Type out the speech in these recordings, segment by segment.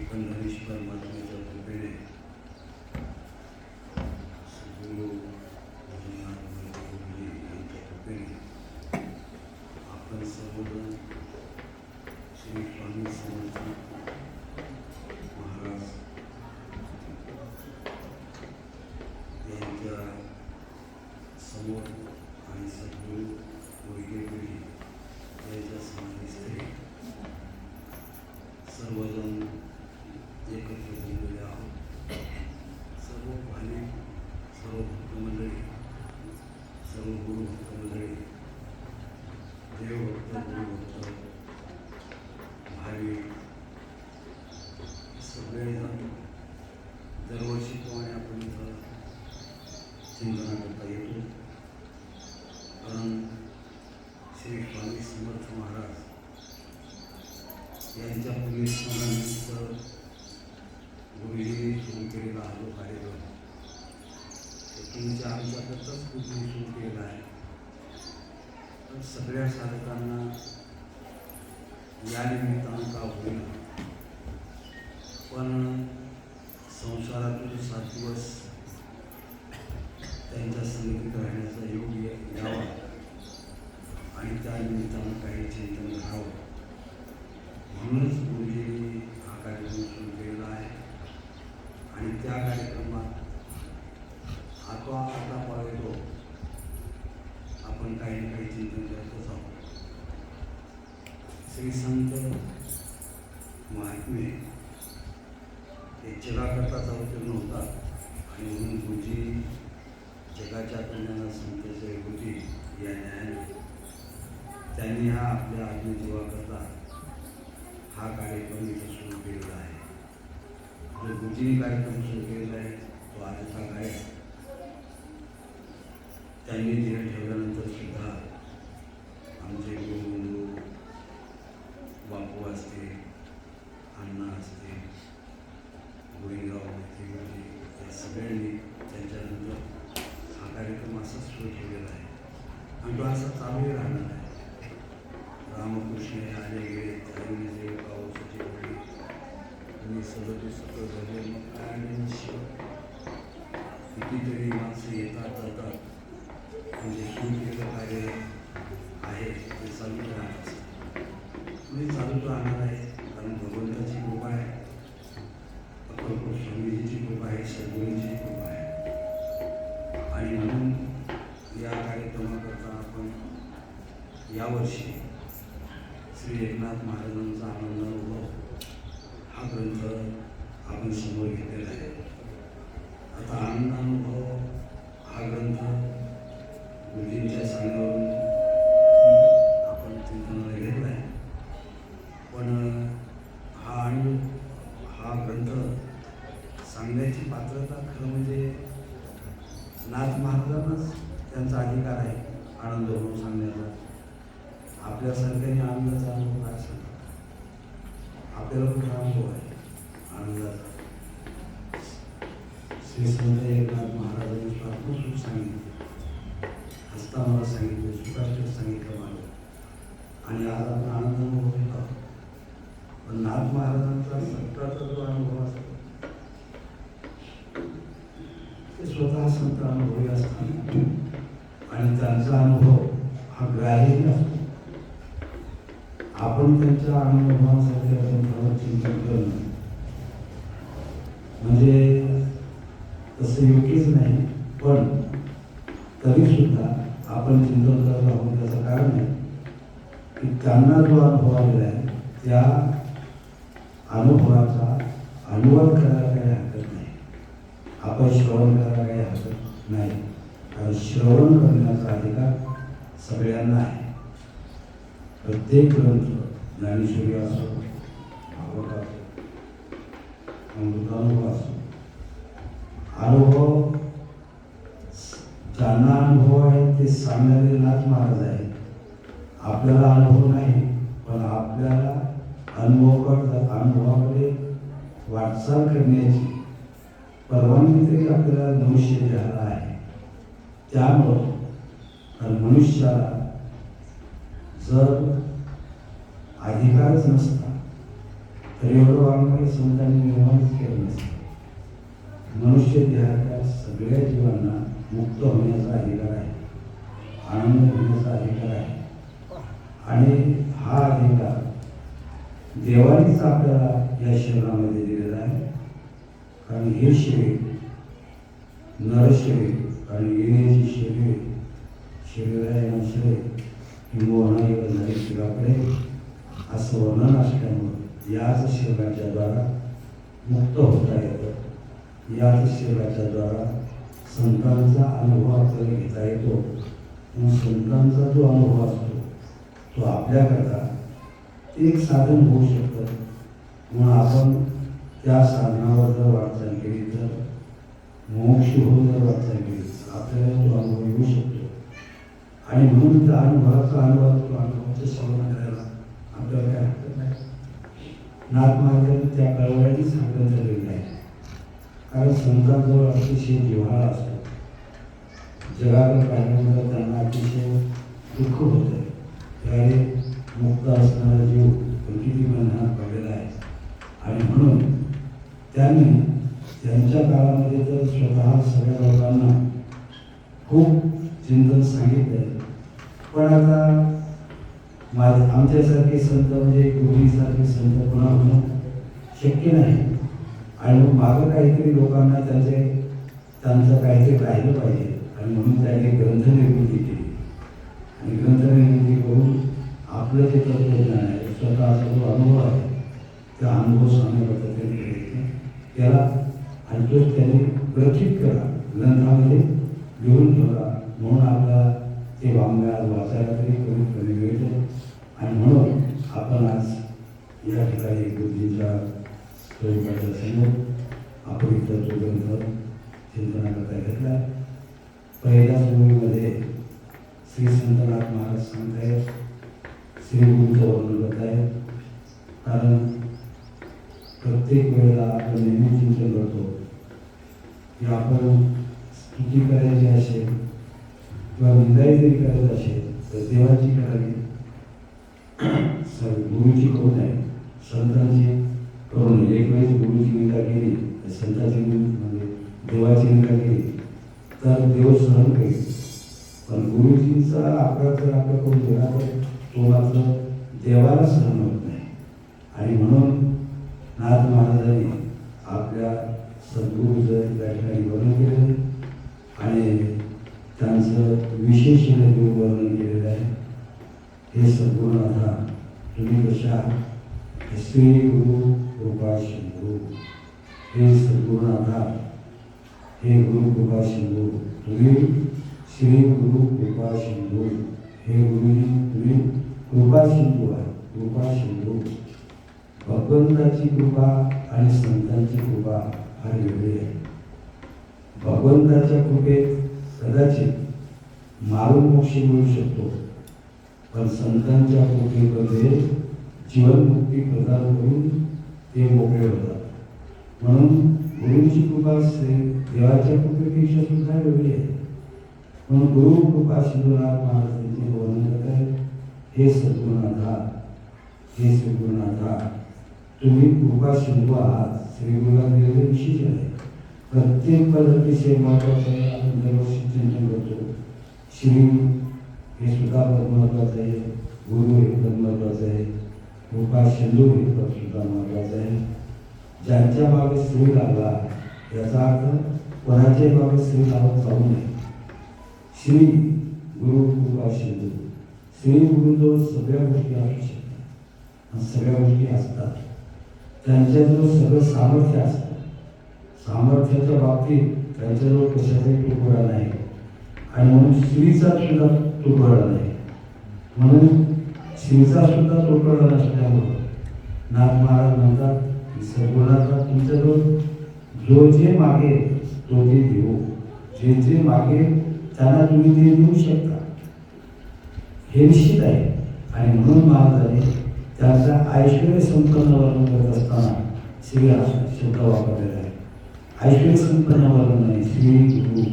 पंढरीश्वर महात्म्याच्या कृपेने सद्गुरू भजनाथ गुरुजी यांच्या कृपेने आपण सर्वजण श्री स्वामी समर्थ महाराज यांच्या समोर आणि सद्गुरू गुरुजी यांच्या समाधीस्थळी सर्वजण एकत्र जमलेले आहोत. सर्व भाविक, सर्व भक्तमंडळी, सर्व गुरु भक्तमंडळी, देवभक्त, गुरुभक्त, भाविक सगळेजण दरवर्षीप्रमाणे आपण इथं चिंतनाकरता येतो. कारण श्री स्वामी समर्थ महाराज यांच्या पुण्यस्मरणानिमित्त गुरुजींनी सुरू केलेला हा जो कार्यक्रम तुमच्या आमच्याकरताच गुरुजींनी सुरू केलेला आहे. तर सगळ्या साधकांना या निमित्तानं का होईल, पण संसारातून 7 दिवस त्यांच्या सन्निधीत राहण्याचा योग यावा आणि त्या निमित्तानं काही चिंतन करावं म्हणूनच गुरुजींनी हा कार्यक्रम सुरू केलेला आहे. आणि त्या कार्यक्रमात आता पावेतो आपण काही ना काही चिंतन करतच आहोत. श्री संत महात्मे हे जगाकरताच अवतीर्ण होतात आणि म्हणून गुरुजी जगाच्या कल्याणात संत जयगुरुजी या न्यायाने त्यांनी हा आपल्या आत्मजीवाकरता हा कार्यक्रम इथं सुरू केलेला आहे. जो गुरुजींनी कार्यक्रम सुरू केलेला आहे तो आजचा काय त्यांनी तिने ठेवल्यानंतर सुद्धा आमचे गुरुबंधू बापू असते, अण्णा असते, गोविंदराव असते, गुरुजी या सगळ्यांनी त्यांच्यानंतर हा कार्यक्रम असाच सुरू ठेवलेला आहे आणि तो असा चालूही राहणार आहे. रामकृष्ण हे आले गेले त्यावेळी जे पाऊसाची वेळी तुम्ही सगळं झाले मग काय आणि शिव कितीतरी माणसं येतात जातात. म्हणजे सुरू केलेलं कार्य आहे ते चालूच राहणार म्हणजे चालूच राहणार आहे. कारण भगवंताची कृपा आहे, अक्कलकोट स्वामीजीची कृपा आहे, सद्गुरूंची कृपा आहे. आणि म्हणून या कार्यक्रमाकरता आपण यावर्षी श्री एकनाथ महाराजांचा आनंदानुभव हा ग्रंथ आपण समोर घेतलेला आहे. आता आनंदानुभव हा ग्रंथ गुरुजींच्या सांगण्यावरून आपण चिंतनाला घेतला आहे. पण हा ग्रंथ सांगण्याची पात्रता खरं म्हणजे नाथ महाराजांनाच त्यांचा अधिकार आहे आनंदानुभव सांगण्याचा. आपल्यासारख्याने आनंदाचा अनुभव काय सांगा, आपल्याला कुठला अनुभव आहे आनंदाचा. श्री संत एकनाथ महाराजांनी स्वप्न सुख सांगितलं, हसताना सांगितलं, सुखाचं सांगितलं मला आणि आज आपण आनंद अनुभव घेत आहोत. पण नाथ महाराजांचा संताचा जो अनुभव असतो ते स्वतः संत अनुभवी असतात आणि त्यांचा अनुभव हा ग्राह्य असतो. आपण त्यांच्या अनुभवासाठी ग्रंथावर चिंतन करणं म्हणजे तसं योग्यच नाही. पण तरी सुद्धा आपण चिंतन करत आहोत त्याचं कारण आहे की त्यांना जो अनुभव आलेला आहे त्या अनुभवाचा अनुवाद करायला काही हरकत नाही, आपण श्रवण करायला काही हरकत नाही, कारण श्रवण करण्याचा अधिकार सगळ्यांना आहे. प्रत्येक ग्रंथ ज्ञानेश्वरी असो, भागवत असो, अमृतानुभव असो, अनुभव ज्यांना अनुभव आहे ते सांगणारे नाथ महाराज आहेत. आपल्याला अनुभव नाही, पण आपल्याला अनुभवाकडे वाटचाल करण्याची परवानगी तरी आपल्याला मनुष्य देहाला आहे. त्यामुळं मनुष्याला जर अधिकारच नसता तर एवढं वाङ्मय संतांनी निर्माणच केलं नसतं. मनुष्य देहाच्या सगळ्या जीवांना मुक्त होण्याचा अधिकार आहे, आनंद घेण्याचा अधिकार आहे. आणि हा अधिकार देवानीच आपल्याला या शरीरामध्ये दिलेला आहे. कारण हे शरीर नरशरीर आणि येण्याची शरीर आहे नशरे किंवा झाली शिवाकडे असं वर्णन असल्यामुळं याच शरीराच्या द्वारा मुक्त होता येतं. याच शरीराच्या द्वारा संतांचा अनुभव आपल्याला घेता येतो. संतांचा जो अनुभव असतो तो आपल्याकरता एक साधन होऊ शकतं. म्हणून आपण त्या साधनावर जर वाटचाल केली तर मोक्ष होऊन जर वाटचाल केली आपल्याला तो अनुभव येऊ शकतो. आणि म्हणून त्या अनुभवाचा अनुभवाचं श्रवण करायला आपल्याला काय हरकत नाही. नाथ महाराजांनी त्या कळवळ्यानेच आपल्याला दिलेलं आहे. कारण संतांजवळ अतिशय जिव्हाळा असतो. जगाकडे पाहिल्यानंतर त्यांना अतिशय दुःख होतं. त्यावेळी मुक्त असणारा जीव किती बंधनात पडलेला आहे. आणि म्हणून त्यांनी त्यांच्या काळामध्ये तर स्वतः सगळ्या लोकांना खूप चिंतन सांगितलं आहे. पण आता आमच्यासारखे संत म्हणजे गुरुजीसारखे संत पुन्हा होणं शक्य नाही. आणि मग मागं काहीतरी लोकांना त्यांचं काहीतरी राहिलं पाहिजे. आणि म्हणून त्यांनी ग्रंथ निर्मिती केली. आणि ग्रंथ निर्मिती करून आपलं जे तत्वज्ञान आहे, स्वतःचा जो अनुभव आहे, त्या अनुभव सांगण्याचा त्यांनी प्रयत्न केला. आणि तो त्यांनी प्रचित केला, ग्रंथामध्ये लिहून ठेवला. म्हणून आपल्याला ते वाङ्मय आज वाचायला तरी कमीत कमी मिळतं. आणि म्हणून आपण आज या ठिकाणी गुरुजींच्या स्वरूपाच्या समोर आपण इथं तो ग्रंथ चिंतनाकरता घेतला. पहिल्या सुरुवातीमध्ये श्री संतनाथ महाराज सांगत आहेत, श्री गुरुचं वर्णन करत आहेत. कारण प्रत्येक वेळेला आपण नेहमी चिंतन करतो की आपण स्तुती करायची असेल किंवा निंदाई जरी करायची असेल तर देवाची करावी, गुरुची करू नये, संतांची करू नये. एक वेळेस गुरुची निंदा केली, संतांची म्हणजे देवाची निंदा केली तर देव सहन करेल. पण गुरुजींचा अपराध जर आपल्याकडून गेला तर तो मात्र देवाला सहन होत नाही. आणि म्हणून नाथ महाराजांनी आपल्या सद्गुरूचं त्या ठिकाणी वर्णन केलं आणि त्यांचं विशेष वर्णन केलेलं आहे. हे सद्गुरुनाथा तुम्ही कशा श्री गुरु कृपा सिंधू, हे सद्गुरुनाथा, हे गुरु कृपा सिंधू, तुम्ही श्री गुरु कृपा सिंधू, हे गुरुजी तुम्ही कृपा सिंधू आहे. कृपा सिंधू भगवंताची कृपा आणि संतांची कृपा फार वेगळी आहे. भगवंताच्या कृपेत कदाचित मारून मोक्ष मिळू शकतो, पण संतांच्या कृपेमध्ये जीवनमुक्ती प्रदान करून ते मोकळे होतात. म्हणून गुरुची कृपा देवाच्या कृपेपेक्षा सुद्धा वेगळी आहे. म्हणून गुरु कृपा सिंधुनाथ महाराजांचे वर्णन करत आहे, हे सद्गुरुनाथा, हे सद्गुरुनाथा तुम्ही कृपा सिंधू आहात. श्री गुरुला दिलेले विशेष आहे. प्रत्येक पद अतिशय महत्त्वाचं आहे. आपण दरवर्षी चिंतन करतो. श्री हे सुद्धा पद महत्त्वाचं आहे, गुरु हे पद महत्त्वाचं आहे, कृपा सिंधू हे पद सुद्धा महत्त्वाचं आहे. ज्यांच्या मागे श्री लागला याचा अर्थ कोणाच्याही मागे श्री लावत जाऊ नये. श्री गुरु कृपा सिंधू श्री गुरुजवळ सगळ्या गोष्टी असू शकतात आणि सगळ्या गोष्टी असतात. त्यांच्याजवळ सगळं सामर्थ्य असतं. सामर्थ्याच्या बाबतीत त्यांच्याजवळ कशाचाही तुटवडा नाही आणि म्हणून श्रीचा सुद्धा तुटवडा नाही. म्हणून श्रीचा सुद्धा तुटवडा नसल्यामुळं नाथ महाराज म्हणतात की सद्गुरुनाथा तुमच्याजवळ जो जे मागेल तो ते देऊ. जे जे मागेल त्यांना तुम्ही ते देऊ शकता हे निश्चित आहे. आणि म्हणून महाराजांनी त्यांचा ऐश्वर्य संपन्न वर्णन करत असताना श्री हा शब्द वापरलेला आहे. ऐश्वर्य संपन्न वर्णन नाही, श्री गुरु.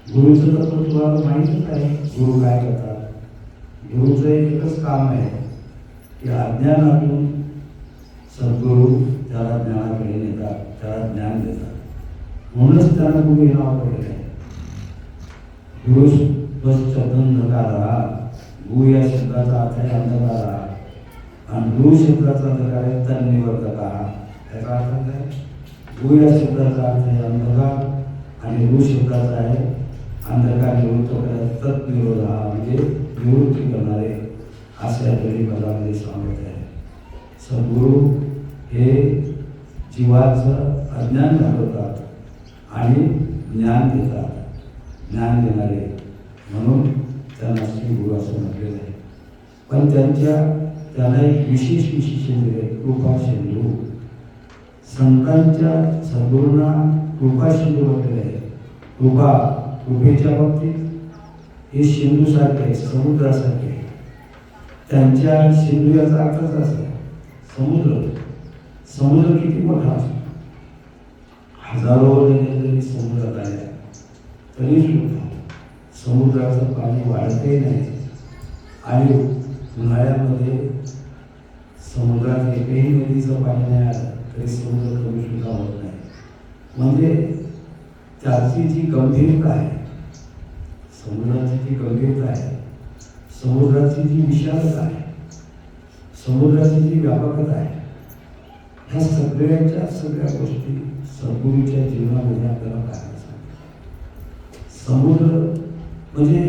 गुरुचं तत्व तुम्हाला माहीतच आहे. गुरु काय करतात? गुरुचं एकच काम आहे की अज्ञानातून सद्गुरू त्याला ज्ञानाकडे नेतात, त्याला ज्ञान देतात. म्हणूनच त्यांना गुरु हे नाव पडलेलं आहे. गुरु अंधकारा. गु या शब्दाचा अर्थ आहे अंधकारा आणि गुरु शब्दाचा अर्थ आहे तन्निवर्तका. त्याचा अर्थ काय? गु या शब्दाचा अर्थ आहे अंधकार आणि गु शब्दाचा आहे अंधकार निवृत्त करायचा. तत्निरोधा म्हणजे निवृत्ती करणारे असे आपल्याला पदामध्ये सांगत आहे. सद्गुरू हे जीवाचं अज्ञान घालवतात आणि ज्ञान देतात, ज्ञान देणारे. म्हणून त्यांना श्री गुरु असं म्हटलेलं आहे. पण त्यांना एक विशेष विशेषण दिले, कृपा सिंधू. संतांच्या सद्गुरूंना कृपा सिंधू म्हटलेलं आहे. कृपेच्या बाबतीत हे सिंधूसारखे आहे, समुद्रासारखे. त्यांच्या सिंधू याचा अर्थच असा आहे समुद्र. समुद्र किती मोठा असतो, हजारो नद्या समुद्रात आल्या तरी सुद्धा समुद्राचं पाणी वाढतही नाही. आणि उन्हाळ्यामध्ये समुद्रात एकही नदीचं पाणी नाही आलं तरी समुद्र कमी सुद्धा होत नाही. म्हणजे त्याची जी गंभीरता आहे, समुद्राची जी गंभीरता आहे, समुद्राची जी विशालता आहे, समुद्राची जी व्यापकता आहे, ह्या सगळ्या गोष्टी सद्गुरूच्या जीवनामध्ये आपल्याला पाहायला सांगतात. समुद्र म्हणजे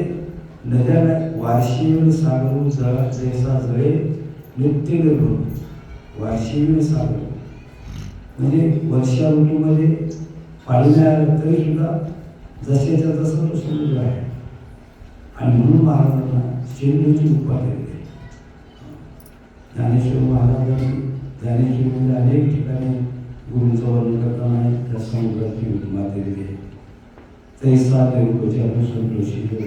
नद्या वार्षिक सागर जैसा जळे नित्य निर्भर. वार्षिक सागर म्हणजे वर्षा ऋतूमध्ये पाणी नाही आलं तरी सुद्धा जसेच्या तसं तो समुद्र आहे. आणि म्हणून महाराजांना सिंधूची उपाधी दिली. ज्ञानेश्वर महाराजांनी ज्ञानेश्वरीमध्ये अनेक ठिकाणी गुरूंचं वर्णन करताना त्या समुद्राची उपमा दिलेली आहे. तैसा देवोपचारी संतोषिलो.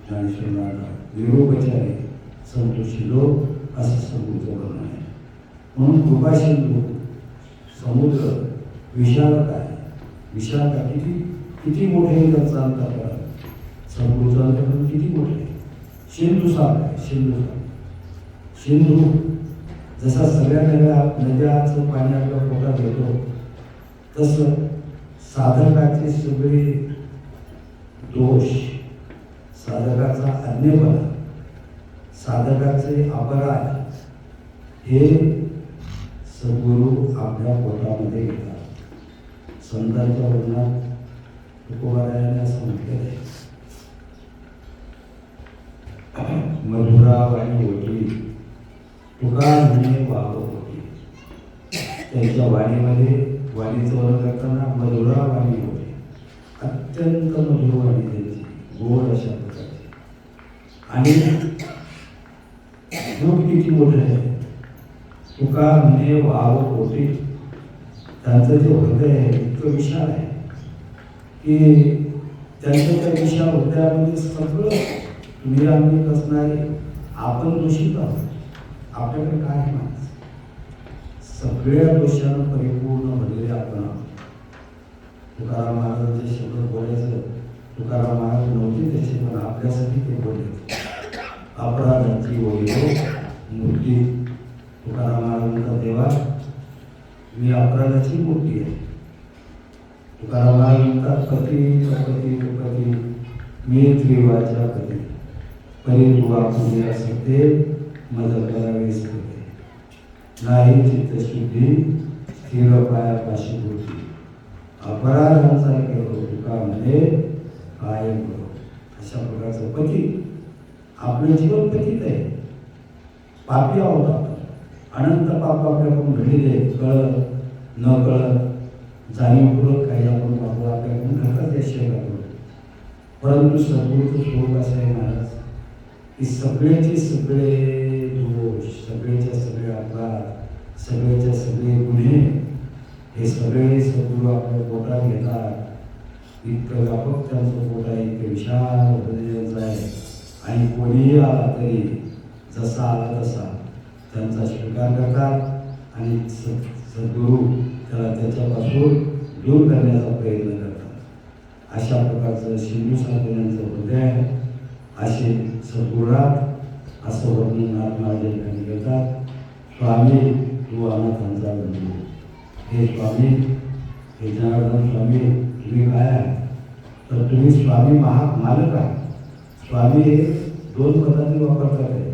ज्ञानेश्वर महाराज देवोपचारी संतोषिलो असं समुद्राचं वर्णन आहे. म्हणून कृपा सिंधू समुद्र विशालता आहे. विशालता किती मोठे त्यांचा अंतर, समुद्राचं अंतर किती मोठे आहे. सिंधू सारखा आहे. सिंधू जसा सगळ्या नद्याचं पाणी आपल्या पोटात येतो तसं साधकाचे सगळे दोष, साधकाचा अज्ञेपणा, साधकाचे अपराध हे सद्गुरू आपल्या पोटामध्ये घेतात. संतांच्या वर्णनात तुकोबारायाने असं म्हटलेलं आहे, मधुरा वाणी होती तुका म्हणे वाव होती. त्यांच्या वाणीमध्ये वाणीचं वर्णन करताना मधुरा वाणी होती, अत्यंत मधुर वाणी त्यांची, गोड अशा प्रकारची. आणि रूप किती मोठं आहे. तुका म्हणे वाव होती. त्यांचं जे हृदय आहे इतकं विशाल आहे की त्यांच्या त्या विशाल हृदयामध्ये सगळं तुम्ही आम्ही असणारे आपण दूषित आहोत. आपल्याकडे काय आहे माणूस, सगळ्या दोषानं परिपूर्ण भरलेले आपण आहोत. तुकाराम महाराजांचे शब्द बोलायचं, तुकाराम महाराज नव्हते त्याचे, पण आपल्यासाठी ते बोलले. अपराधांची ओळी मूर्ती. तुकाराम महाराज म्हणतात, देवा मी अपराधाची मूर्ती आहे. तुकाराम महाराज म्हणतात, कधी कधी मी त्रिवाच्या कधी परी तुवा पूजा सत्य मज करावेस होते. नाही चित्तशुद्धी स्थिर पायापाशी होती. अपराधांचा केलो तुका म्हणे कायम करो. अशा प्रकारचा पती आपलं जीवन पतित आहे, पापी आहोत आपण. अनंत पाप आपल्याकडून घडलेले आहेत, कळत न कळत जाणीवपूर्वक काही आपण पाप आपल्याकडून घडतात या शरीराकडून. परंतु सद्गुरूचं स्वरूप असं आहे महाराज की सगळेचे सगळे दोष, सगळेच्या सगळे अपराध, सगळेच्या सगळे गुन्हे हे सगळे सद्गुरू आपल्या पोटात घेतात. इतकं व्यापक त्यांचं पोट आहे, इतकं विशाल हृदयाचं आहे. आणि कोणीही आला तरी जसा आला तसा त्यांचा स्वीकार करतात आणि सद्गुरू त्याला त्याच्यापासून दूर करण्याचा प्रयत्न करतात. अशा प्रकारचं सिंधू साधनांचं हृदय आहे. असे सद्गुरुनाथ असं वर्णन नाथ महाराज या ठिकाणी करतात. स्वामी तू अनाथांचा बंधू. हे स्वामी, हे जनार्दन स्वामी तुम्ही काय आहे? तर तुम्ही स्वामी मालक आहात. स्वामी हे दोन पदांनी वापरतात आहे.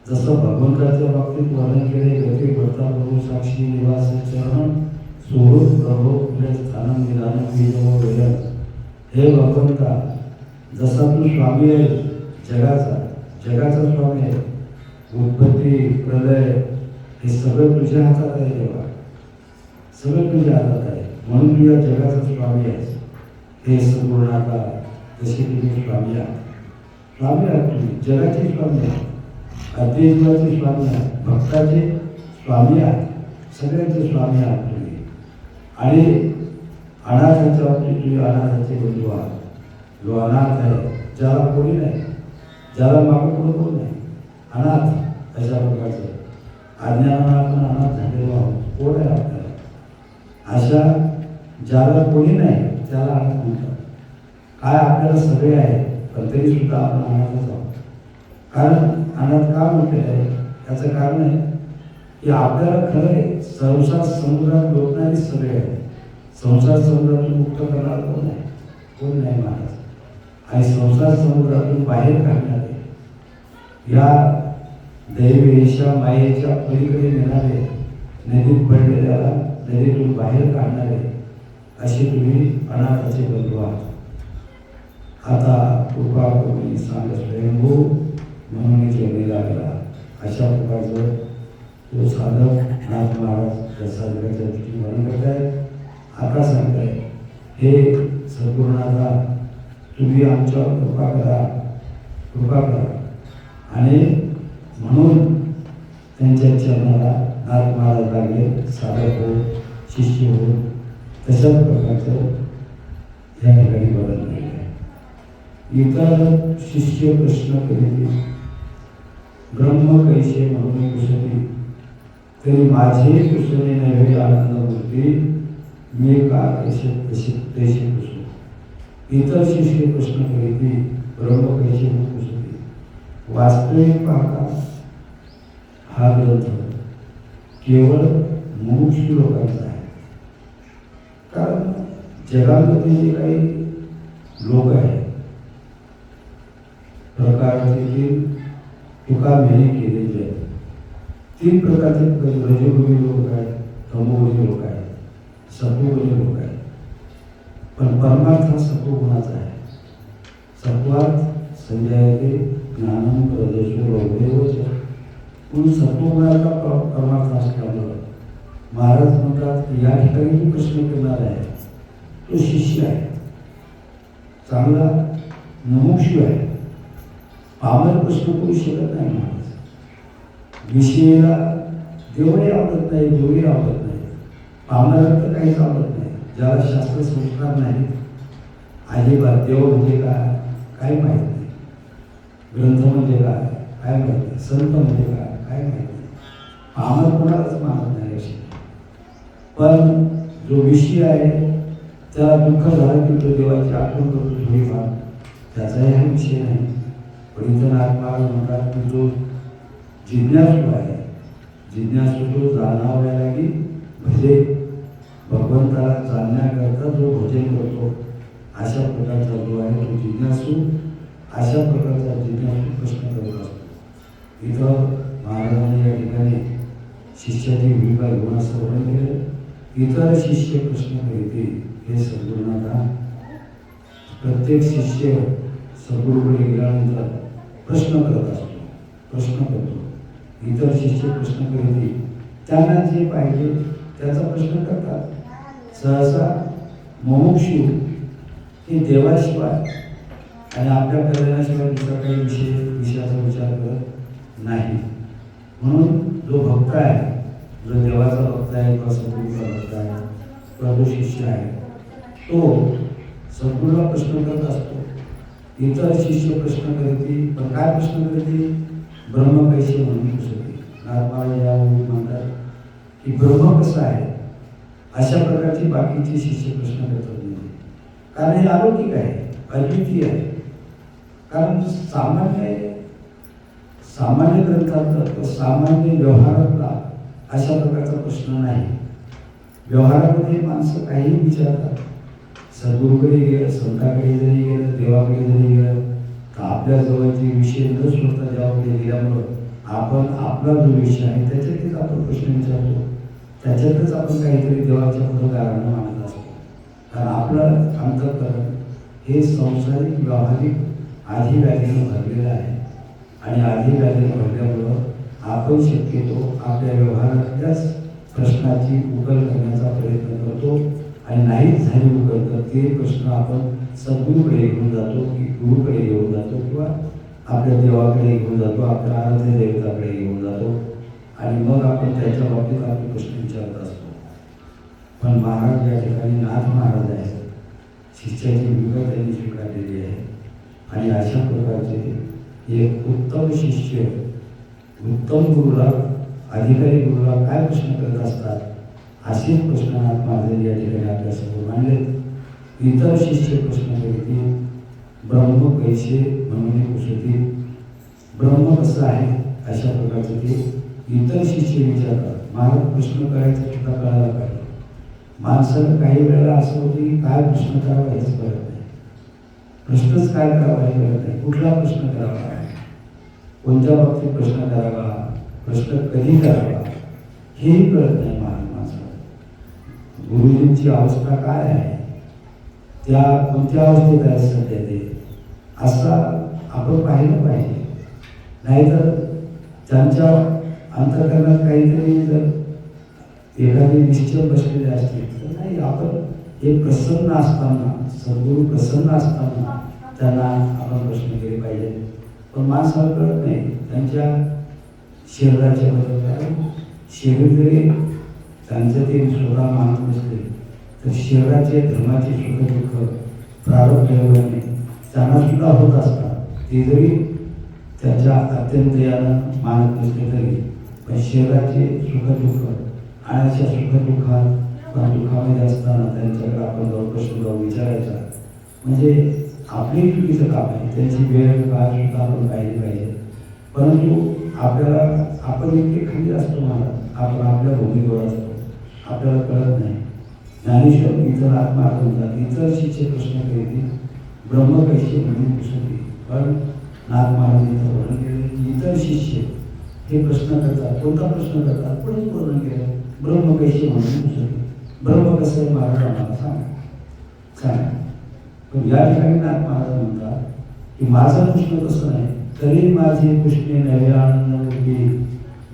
जसं भगवंताच्या बाबतीत वर्णन केले, गती भरता प्रभू साक्षी निवास चरण स्वरूप प्रभो तुझे स्थान निदान बीजव वेदन. हे भगवंता, जसा तू स्वामी आहे जगाचा स्वामी आहे. उत्पत्ती प्रलय हे सगळं तुझ्या हातात आहे देवा, सगळं तुझ्या हातात आहे. म्हणून तू या जगाचा स्वामी आहेस. हे सद्गुरुनाथा जसे तुम्ही स्वामी आहात. स्वामी आहात तुम्ही, जगाचे स्वामी आहात, अद्वैताचे स्वामी आहात, भक्ताचे स्वामी आहात, सगळ्यांचे स्वामी आहात तुम्ही. आणि अनाथाच्या बाबतीत तुम्ही अनाथाचे बंधू आहात. जो अनाथ आहे, ज्याला कोणी नाही, ज्याला मागं पुढं कोण नाही, अनाथ अशा प्रकारचं अज्ञानानं आपण अनाथ झालेलो आहोत. कोण आहे आपल्याला? अशा ज्याला कोणी नाही त्याला अनाथ म्हणतात. काय आपल्याला सगळे आहे पण तरी सुद्धा आपण अनाथच आहोत. कारण अनाथ का म्हटलेलं आहे याचं कारण आहे की आपल्याला खरं आहे संसार समुद्रात लोटणारी सगळे आहे. संसार समुद्रातून मुक्त करणार कोण आहे? कोण नाही महाराज. आणि संसार समुद्रातून बाहेर काढणारे, या दैवेशा मायेच्या पलीकडे नेणारे, नदीत पडलेल्याला नदीतून बाहेर काढणारे असे तुम्ही अनाथाचे बंधू आहात. आता कृपा करून सांग स्वयंभू म्हणून जेवणी लागला. अशा प्रकारचं तो साधक नाथ महाराज या साधकाच्या दृष्टीने वर्णन करत आहेत. आता सांगताय, हे सद्गुरुनाथा तुम्ही आमच्यावर कृपा करा. आणि म्हणून त्यांच्या चरणाला नाथ महाराज लागले. साधक हो, शिष्य हो, तशाच प्रकारचं या ठिकाणी वर्णन केलं आहे. इतर शिष्य प्रश्न करीत ब्रह्म कैसे म्हणून कुसती, तरी माझे कुसणे नव्हे आनंद मूर्ती, मी का कैसे तैसे कुसू. इतर शिष्य प्रश्न करीत ब्रह्म कैसे म्हणून कुसती. वास्तविक पाहता हा ग्रंथ केवळ मुमुक्षु लोकांचा आहे. कारण जगामध्ये जे काही लोक आहेत प्रकारचे तुका मेहनी केलेले आहेत. 3 प्रकारचे रजोगुणी लोक आहेत, तमोगुणी लोक आहेत, सत्वगुणी लोक आहेत. पण परमार्थ हा सत्वगुणाचा आहे. सत्वात संजयते ज्ञानम प्रदर्शो रौदेवच. म्हणून सत्वगुणाचा परमार्थ असल्यामुळं महाराज म्हणतात की या ठिकाणी जो प्रश्न करणार आहे तो शिष्य आहे, चांगला मुमुक्षु आहे. पामर प्रश्न करू शकत नाही महाराज. विषयाला देवही आवडत नाही, देवही आवडत नाही, पामराला तर काहीच आवडत नाही. ज्याला शास्त्र संस्कार नाही, अजिबात देव म्हणजे काय माहीत नाही, ग्रंथ म्हणजे काय माहीत नाही, संत म्हणजे काय माहीत नाही. पामर कोणालाच मानत नाही अशी. पण जो विषय आहे त्याला दुःख झालं की तो देवाची आठवण करतो थोडीफार, त्याचाही हा विषय नाही. पण इथं आत्मा म्हणतात की जो जिज्ञासू आहे, जिज्ञासू तो जाणाव्या लागी भजे, भगवंताला जाणण्याकरता जो भजन करतो अशा प्रकारचा जो आहे तो जिज्ञासू, अशा प्रकारचा जिज्ञासू प्रश्न करत असतो. इथं महाराजांनी या ठिकाणी शिष्याची भूमिका घेऊन असं वर्णन केलं. इतर शिष्य प्रश्न करीत. हे सद्गुरुनाथा, प्रत्येक शिष्य सद्गुरूकडे गेल्यानंतर प्रश्न करत असतो, प्रश्न करतो. इतर शिष्य प्रश्न करतील, त्यांना जे पाहिजे त्याचा प्रश्न करतात. सहसा मुमुक्षू हे देवाशिवाय आणि आपल्या कल्याणाशिवाय दुसरा काही विषयाचा विचार करत नाही. म्हणून जो भक्त आहे, जो देवाचा भक्त आहे किंवा सद्गुरूचा भक्त आहे किंवा जो शिष्य आहे, तो सद्गुरूला प्रश्न करत असतो. इतर शिष्य प्रश्न करतील, पण काय प्रश्न करतील? ब्रह्म कैसे म्हणून पुसते. महाराज यावेळी म्हणतात की ब्रह्म कसं आहे, अशा प्रकारचे बाकीचे शिष्य प्रश्न करतात नाही. कारण हे अलौकिक आहे, अद्वितीय आहे. कारण सामान्य ग्रंथातला किंवा सामान्य व्यवहारातला अशा प्रकारचा प्रश्न नाही. व्यवहारामध्ये माणसं काहीही विचारतात. सद्गुरूकडे गेलं, संतांकडे जरी गेलं, देवाकडे जरी गेलं, तर आपल्या जवळचे विषय न सोडता देवाकडे गेल्यामुळं आपण आपला जो विषय आहे त्याच्यातच आपण प्रश्न विचारतो, त्याच्यातच आपण काहीतरी देवाच्या पुढं कारण मानत असतो. कारण आपलं अंतःकरण हे संसारिक व्यावहारिक आधी व्याधीनं भरलेलं आहे आणि आधी व्याधीनं भरल्यामुळं आपण शक्यतो आपल्या व्यवहारातल्याच प्रश्नाची उकल करण्याचा प्रयत्न करतो आणि नाहीच झाली उकल तर ते प्रश्न आपण सद्गुरूकडे घेऊन जातो, की गुरुकडे घेऊन जातो किंवा आपल्या देवाकडे घेऊन जातो, आपल्या आराध्य देवताकडे घेऊन जातो आणि मग आपण त्याच्या बाबतीत आपले प्रश्न विचारत असतो. पण महाराज या ठिकाणी नाथ महाराज आहेत, शिष्याची भूमिका त्यांनी स्वीकारलेली आहे आणि अशा प्रकारचे एक उत्तम शिष्य उत्तम गुरुला, अधिकारी गुरुला काय प्रश्न करत असतात असेच प्रश्न नाथ महाराज या ठिकाणी आपल्यासमोर मांडले. इतर शिष्य प्रश्न करतील, ब्रह्म कैसे म्हणून पुसतील, ब्रह्म कसं आहे अशा प्रकारचं ते इतर शिष्य विचारतात. महाराज प्रश्न करायचा सुद्धा कळायला पाहिजे. माणसाला काही वेळेला असं होतं की काय प्रश्न करावा हेच कळत नाही, प्रश्नच काय करावा हे कळत नाही, कुठला प्रश्न करावा, कोणत्या बाबतीत प्रश्न करावा, प्रश्न कधी करावा हेही कळत नाही माणसाला. गुरुजींची अवस्था काय आहे, त्या कोणत्या अवस्थेत आहे सध्या ते, असा आपण पाहिलं पाहिजे. नाहीतर त्यांच्या अंतःकरणात काहीतरी जर एखादी निश्चय बसलेले असतील तर नाही, आपण एक प्रसन्न असताना, सद्गुरू प्रसन्न असताना त्यांना आपण प्रश्न केले पाहिजे. पण माणसाला कळत नाही त्यांच्या शरीराच्या बद्दल. शरीर जरी त्यांचं ते स्वतः मानत नसले तर शरीराचे धर्माचे सुख दुःख प्रारब्ध ठेवल्याने त्यांना सुद्धा होत असतात. ते जरी त्याच्या अत्यंत यानं मानत नसले तरी पण शरीराचे सुख दुःख आणि अशा सुखदुःखात किंवा दुःखामध्ये असताना त्यांच्याकडे आपण जाऊन प्रश्न जाऊन विचारायचा म्हणजे आपली चुकीचं काम आहे. त्यांची वेळ काळ सुद्धा आपण पाहिली पाहिजे. परंतु आपल्याला आपण इतके खाली असतो महाराज, आपण आपल्या भूमीवर असतो, आपल्याला कळत नाही. ज्ञानेश्वर इतर आत्मा म्हणतात, इतर शिष्य प्रश्न करीत ब्रह्म कैसे म्हणून पुसते. पण नाथ महाराजांचं वर्णन केलं की इतर शिष्य हे प्रश्न करतात. कोणता प्रश्न करतात? पुढेच वर्णन केलं, ब्रह्म कैसे म्हणून पुसते. ब्रह्म कसं आहे महाराज आम्हाला सांगा. पण या ठिकाणी नाथ महाराज म्हणतात की माझं पुष्ण तसं नाही, तरी माझे पुष्णे नवे आनंदमूर्ती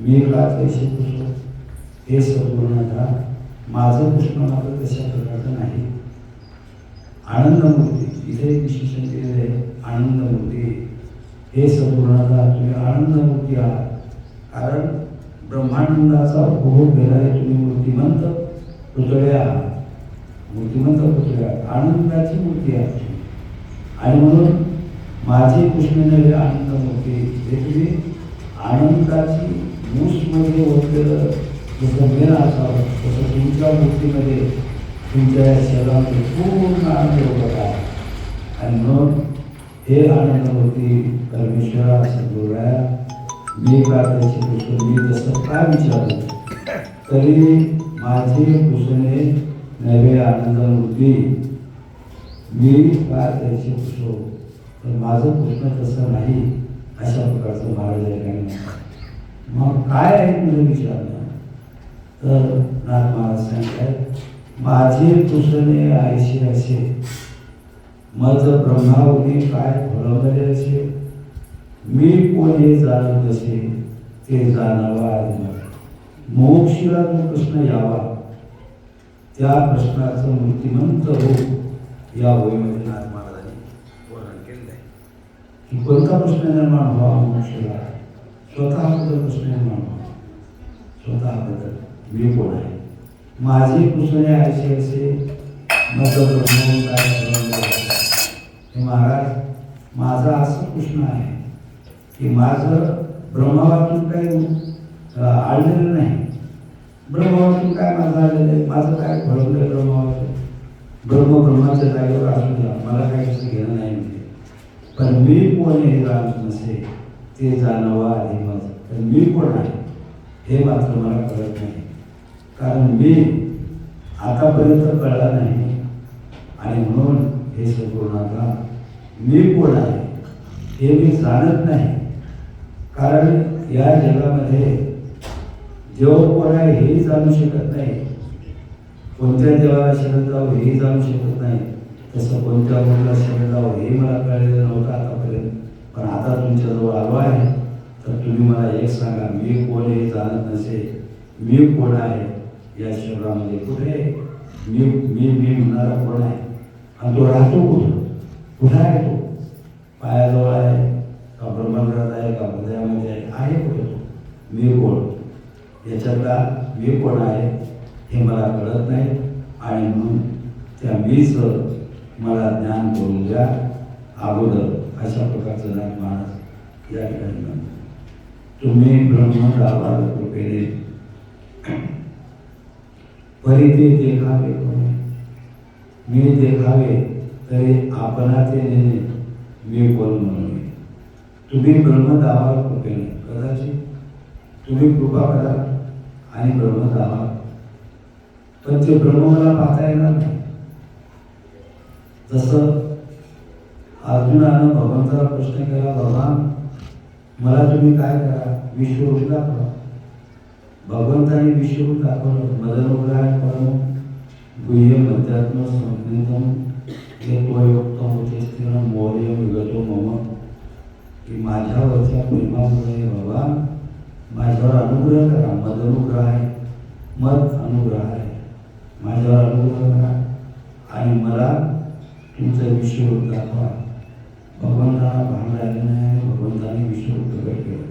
मी का कैसे पुसतो. हे सद्गुरुनाथा माझं पुष्ण मात्र तशा प्रकारचं नाही. आनंदमूर्ती इथे एक विशेषण केलेलं आहे, आनंदमूर्ती. हे सद्गुरुनाथा तुम्ही आनंदमूर्ती आहात, कारण ब्रह्मानंदाचा उपभोग घेणारे तुम्ही मूर्तिमंत पुतळे आहात. मूर्तिमंत पुतळे आहात, आनंदाची मूर्ती आहे तुम्ही. आणि म्हणून माझी कृष्णनवे आनंदमूर्ती हे तुम्ही आनंदाची मूसमध्ये ओतलेलं जसं मेन असावं तसं तुमच्या मूर्तीमध्ये तुमच्या शरीरामध्ये पूर्ण आनंद होत आहे. आणि म्हणून हे आनंदमूर्ती परमेश्वरा सद्गुरुराया मी प्रार्थनेचे कृष्ण मी जसं काय विचारलं तरी माझे कृष्णे नवे आनंदमूर्ती मी प्रार्थनेचे कृष्ण, तर माझं कृष्ण तसं नाही अशा प्रकारचं महाराज या ठिकाणी. मग काय आहे तुझं विचारलं तर नाथ महाराज सांगतात माझे कृष्णे आयशे असे मज ब्रह्मावली काय फुलवले असे मी कोण हे जाणत नसे ते जाणावा आधी मला. मोक्षीला जो प्रश्न यावा त्या प्रश्नाचं मूर्तिमंत रूप या वहीमध्ये नाथ महाराजांनी वर्णन केलेलं आहे की कोणता प्रश्न निर्माण व्हावा मोक्षीला. स्वतःबद्दल प्रश्न निर्माण व्हावा. स्वतःबद्दल मी कोण आहे, माझे पुसणे असे असे माझं ब्रह्म काय. हे महाराज माझा असं प्रश्न आहे की माझं ब्रह्मावातून काही आढळलेलं नाही. ब्रह्मावातून काय माझं आलेलं आहे, माझं काय फळवलं ब्रह्मावातून. ब्रह्माच्या जागेवर असू द्या, मला काही असं घेणं नाही म्हणजे. पण मी कोण हे जाणत नसे ते जाणावा आधी माझं. पण मी कोण आहे हे मात्र मला कळत नाही, कारण मी आतापर्यंत कळला नाही. आणि म्हणून हे सद्गुरुनाथा मी कोण आहे हे मी जाणत नाही. कारण या जगामध्ये देव कोण आहे हेही जाणू शकत नाही. कोणत्या देवाला शरण जावं हेही जाणू शकत नाही. तसं कोणत्या मुलाला शरण जावं हे मला कळलेलं नव्हतं आतापर्यंत. पण आता तुमच्याजवळ आलो आहे तर तुम्ही मला एक सांगा, मी कोण हे जाणत नसे मी कोण आहे या शरीरामध्ये कुठे मी मी मी म्हणणारा कोण आहे आणि तो राहतो कुठं आहे तो. पायाजवळ आहे का ब्रह्मंडळात आहे का हृदयामध्ये आहे कुठे तो मी कोण. याच्यातला मी कोण आहे हे मला कळत नाही. आणि म्हणून त्या मीच मला ज्ञान करून द्या अगोदर अशा प्रकारचं नाथ महाराज या ठिकाणी म्हणतो. तुम्ही ब्रह्म दावाल कृपेने परिते देखावे कोणी. मी देखावे तरी आपणा ते नेणे मी कोण म्हणून. तुम्ही ब्रह्म दावा कृपेने कदाचित तुम्ही कृपा करा आणि ब्रह्म दावा, पण ते ब्रह्म मला पाहता येणार नाही. जसं अर्जुनानं भगवंताला प्रश्न केला, भगवान मला तुम्ही काय करा, विश्वरूप दाखवा. भगवंताने विश्वरूप दाखवलं. मदनुग्रहाय परम गुह्य मध्यात्म संज्ञितम येत्वयोक्तम होते स्थिर मौर्य विगतो मम. की माझ्यावरच्या प्रेमामुळे भगवान माझ्यावर अनुग्रह करा. मदनुग्रह आहे, मद अनुग्रह आहे. माझ्यावर अनुग्रह करा आणि मला तुमचं विश्वरूप दाखवा. भगवंताला भान राहिलं नाही. भगवंताने विश्वरूप प्रकट केलं.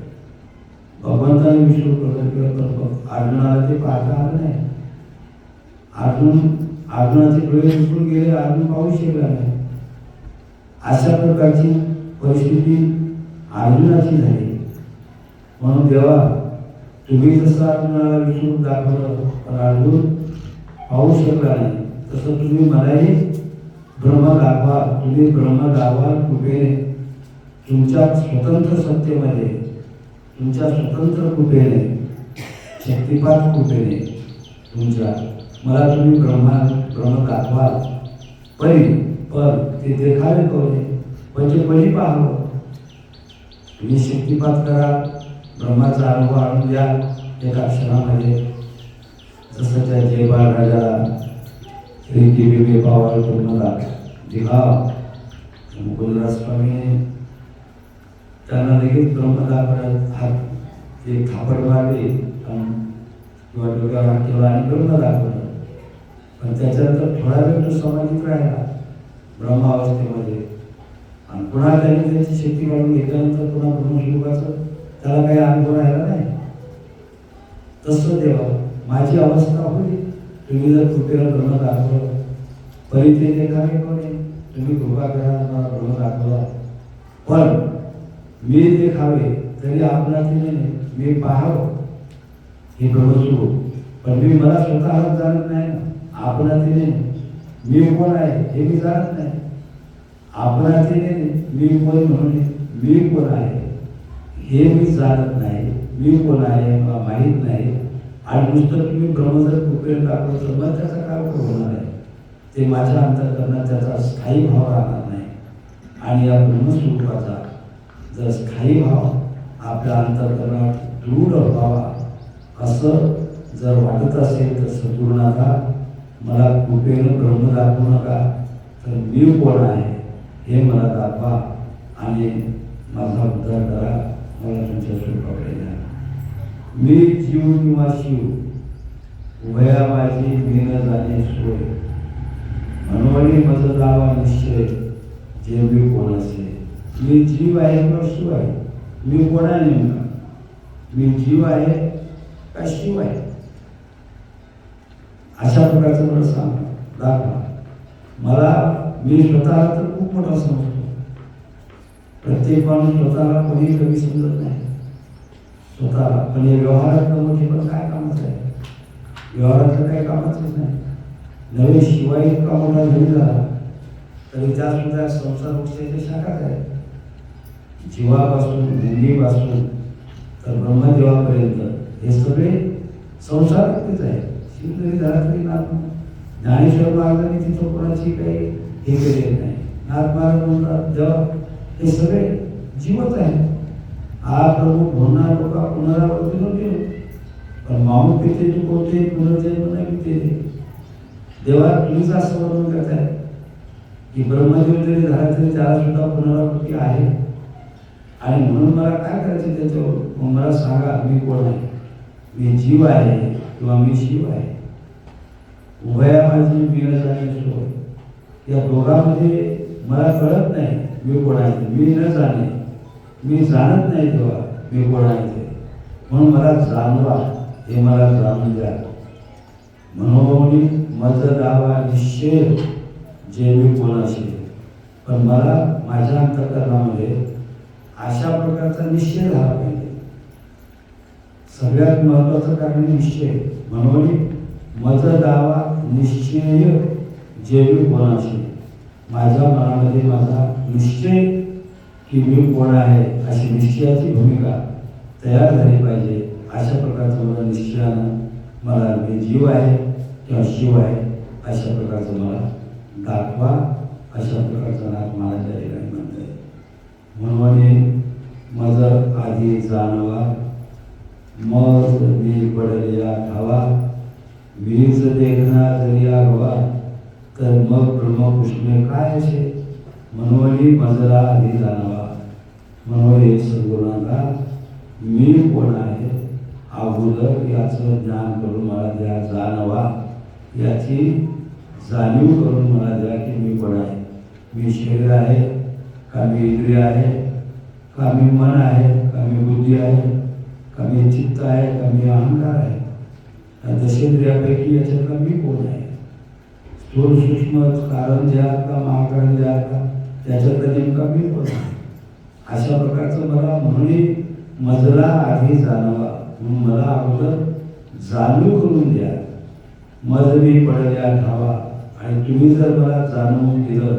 भगवंताने विश्वरूप प्रकट केलं तर अर्जुनाला ते पाहता आलं नाही. अर्जुनाचे डोळे उठून गेले. अर्जुन पाहू शकला नाही. अशा प्रकारची परिस्थिती अर्जुनाची झाली. म्हणून देवा तुम्ही जसं अर्जुनाला विश्वरूप दाखवलं पण अर्जुन पाहू शकला नाही, तसं तुम्ही मलाही ब्रह्म दाखवा. तुम्ही ब्रह्म दाखवा कृपेने तुमच्या स्वतंत्र सत्तेमध्ये, तुमच्या स्वतंत्र कृपेने, शक्तिपात कृपेने तुमच्या मला तुम्ही ब्रह्म दाखवा. पण ते देखावे कोणी म्हणजे परी पाहावं. तुम्ही शक्तिपात करा, ब्रह्माचा अनुभव आणून द्या एका क्षणामध्ये. जसं त्या जयपाल राजाला रीती वेगळे पावाल पूर्ण दिघाव मुकुंदराज स्वामीने त्यांना लगेच ब्रह्म दाखवण्यात हात एक थापड मारली किंवा डोक्यावर हात ठेवला आणि ब्रह्म दाखवलं. पण त्याच्यानंतर थोडा वेळ तो समाधीत राहिला ब्रह्मावस्थेमध्ये. आणि पुन्हा त्यांनी त्याची शक्ती काढून घेतल्यानंतर पुन्हा ब्रह्मस्वरूपाचं त्याला काही अनुभव राहिला नाही. तसं देवा माझी अवस्था होईल. तुम्ही जर कृपेला ब्रह्म दाखवलं परिते देखावे कोणी. तुम्ही कृपा करा मला ब्रह्म दाखवला. पण मी देखावे तरी आपणातील मी पाहावं हे ब्रह्मस्वरूप. पण मी मला स्वतःला जाणत नाही ना. आपणातील मी कोण आहे हे मी जाणत नाही. आपणातील मी कोण म्हणून मी कोण आहे हे मी जाणत नाही. मी कोण आहे मला माहीत नाही. आणि नुसतं तुम्ही ब्रह्म जर कृपेने दाखवलं तर मग त्याचा काय उपयोग होणार आहे. ते माझ्या अंतःकरणात त्याचा स्थायी भाव राहणार नाही. आणि या ब्रह्मस्वरूपाचा जर स्थायी भाव आपल्या अंतःकरणात दृढ व्हावा असं जर वाटत असेल तर सद्गुरुनाथा मला कृपेने ब्रह्म दाखवू नका, तर मी कोण आहे हे मला दाखवा. आणि माझा उद्धार करा, मला तुमच्या स्वरूपाकडे द्या. मी जीव किंवा शिव उभया माझी मी न जाणे सोय, मनवळी मज दावा निश्चय जे मी कोण असे. मी जीव आहे किंवा शिव आहे, मी कोण आहे नेमका? मी जीव आहे का शिव आहे? अशा प्रकारचं मला सांगा, दाखवा मला. मी स्वतःला तर खूप मोठा समजतो. प्रत्येक माणूस स्वतःला कोणी कमी समजत नाही स्वतःला. पण हे व्यवहारात मोठे पण काय कामाचं आहे? व्यवहारातलं काही कामाचंच नाही. नवे शिवाय इतका मोठा जरी झाला तरी त्या सुद्धा संसार वृक्षाच्या शाखाच आहे. जीवापासून मुंगीपासून तर ब्रह्मदेवापर्यंत हे सगळे संसारातच आहे. शिव जरी झाला तरी नाथ. ज्ञानेश्वर महाराजांनी तिथं कोणाची काही हे केलेलं नाही. नाथ महाराज म्हणतात देवा हे सगळे जीवच आहे. हा प्रमुख होणार लोक पुनरावृत्ती नव्हते, पण माऊन पिते तू कोणते पुनर्जन्म नाही पिते. देवा तुम्हीच असं वर्णन करताय की ब्रह्मदेव जरी झाला तरी त्याला सुद्धा पुनरावृत्ती आहे. आणि म्हणून मला काय करायचं त्याच्यावर? मग मला सांगा मी कोण आहे? मी जीव आहे किंवा मी शिव आहे? उभया माझी मी न जाणे सोय. या दोघांमध्ये मला कळत नाही मी कोण आहे. मी न जाणे, मी जाणत नाही तेव्हा मी कोण आहे ते. म्हणून मला जाणवा, हे मला जाणून द्या. मनोमनी मज दावा निश्चय जे मी कोण असेल. पण मला माझ्या अंतःकरणामध्ये अशा प्रकारचा निश्चय झाला पाहिजे. सगळ्यात महत्त्वाचं कारण निश्चय. मनोनी मज दावा निश्चय जे मी कोण असेल. माझ्या मनामध्ये माझा निश्चय की मी कोण आहे अशी निश्चयाची भूमिका तयार झाली पाहिजे. अशा प्रकारचं मला निश्चयानं मला मी जीव आहे किंवा शिव आहे अशा प्रकारचं मला दाखवा. अशा प्रकारचा नाथ महाराज या ठिकाणी म्हणतोय. म्हणून मज आधी जाणवा, मज मी पडलिया धावा, मीच देखना जरिया हवा, तर मग ब्रह्मपुष्पे काय असे. मनोवली मजला आधी जाणवा. मनोवली सद्गुणांना मी कोण आहे अगोदर याचं ज्ञान करून मला द्या. जाणवा याची जाणीव करून मला द्या की मी कोण आहे. मी शरीर आहे का मी इंद्रिय आहे का मी मन आहे का मी बुद्धी आहे का मी चित्त आहे का मी अहंकार आहे. या दशेंद्रियापैकी याच्यातला मी कोण आहे. स्थूल सूक्ष्म कारण जे आहेत का महाकारण जे आहेत का त्याच्यातला नेमका मी कोण आहे. अशा प्रकारचं मला म्हणून मजला आधी जाणवा. म्हणून मला अगोदर जाणीव करून द्या. मज मी पडल्या धावा. आणि तुम्ही जर मला जाणवून दिलं,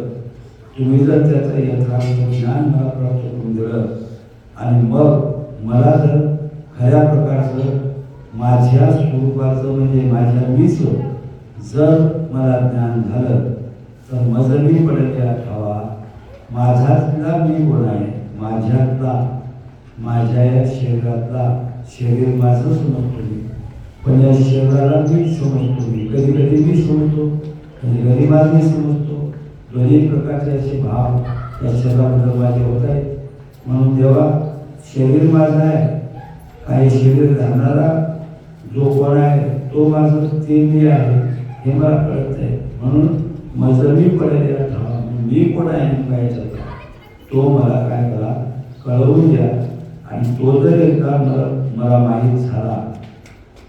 तुम्ही जर त्याचं यथार्थ ज्ञान मला प्राप्त करून दिलं आणि मग मला जर खऱ्या प्रकारचं माझ्या स्वरूपाचं म्हणजे माझ्या मीच जर मला ज्ञान झालं तर मज मी पडल्या धावा. माझ्यातला मी कोण आहे. माझ्यातला माझ्या या शरीरातला शरीर माझं समजतो मी, पण या शरीराला मी समजतो. मी कधी कधी मी समजतो, कधी कधी मी समजतो. दोन्ही प्रकारचे असे भाव या शरीराबद्दल माझे होत आहेत. म्हणून जेव्हा शरीर माझं आहे, काही शरीर घालणारा जो कोण आहे तो माझं ते मी आहे हे मला कळत आहे. म्हणून माझं मी पडलेला धावा. मी कोण आहे नेमका तो मला काय करा कळवून द्या. आणि तो जर एकदा मला माहीत झाला,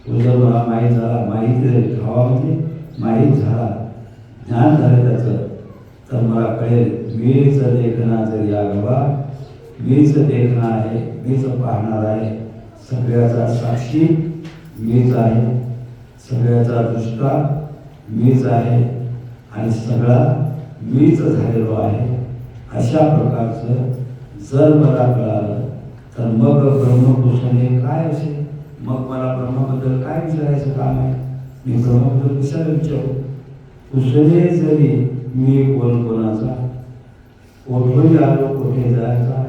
तो जर मला माहीत झाला, माहीत धावा म्हणजे माहीत झाला, ज्ञान झालं त्याचं, तर मला कळेल मीच देखना जर या गवा. मीच देखना आहे, मीच पाहणार आहे. सगळ्याचा साक्षी मीच आहे, सगळ्याचा दृष्टा मीच आहे आणि सगळा मीच झालेलो आहे. अशा प्रकारचं जर मला कळालं तर मग ब्रह्मपुष्ण हे काय असेल. मग मला ब्रह्माबद्दल काय विचारायचं काम आहे. मी ब्रह्माबद्दल कशाला विचारू. कुशले जरी मी कोणाचा, कोठोही आलो कोठे जायचा,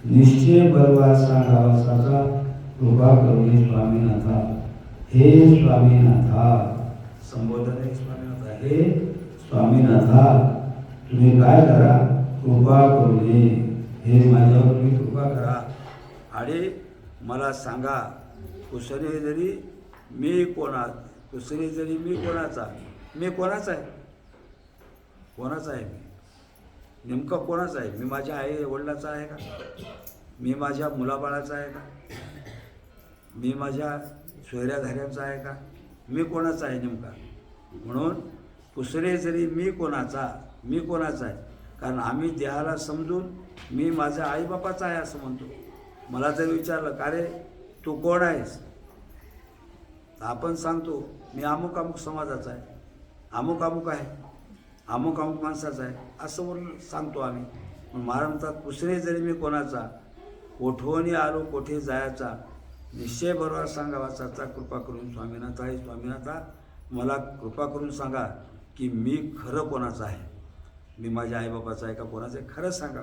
निश्चय बरवा सांगावासाचा, कृपा करुणी स्वामीनाथा. हे स्वामीनाथा, संबोधन आहे स्वामीनाथा. हे स्वामीनाथा तुम्ही काय करा, कृपा करुणी हे माझ्यावर तुम्ही कृपा करा. आणि मला सांगा, कुसरे जरी मी कुसरे जरी मी कोणाचा आहे? कोणाचा आहे मी? नेमकं कोणाचा आहे? मी माझ्या आई वडिलाचा आहे का? मी माझ्या मुलाबाळाचा आहे का? मी माझ्या सोयऱ्याधाऱ्यांचा आहे का? मी कोणाचा आहे नेमका? म्हणून कुसरे जरी मी कोणाचा आहे. कारण आम्ही देहाला समजून मी माझ्या आईबापाचा आहे असं म्हणतो. मला जर विचारलं का रे तू कोण आहेस, तर आपण सांगतो मी अमुक अमुक समाजाचा आहे, अमुक अमुक आहे, अमुक अमुक माणसाचा आहे असं म्हणून सांगतो आम्ही. पण महाराज म्हणतात कुसरे जरी मी कोणाचा, कोठवणी आलो कोठे जायचा, निश्चय बरोबर सांगावाचा कृपा करून स्वामीनाथा मला कृपा करून सांगा की मी खरं कोणाचं आहे. मी माझ्या आईबापाचा आहे का कोणाचं आहे? खरं सांगा.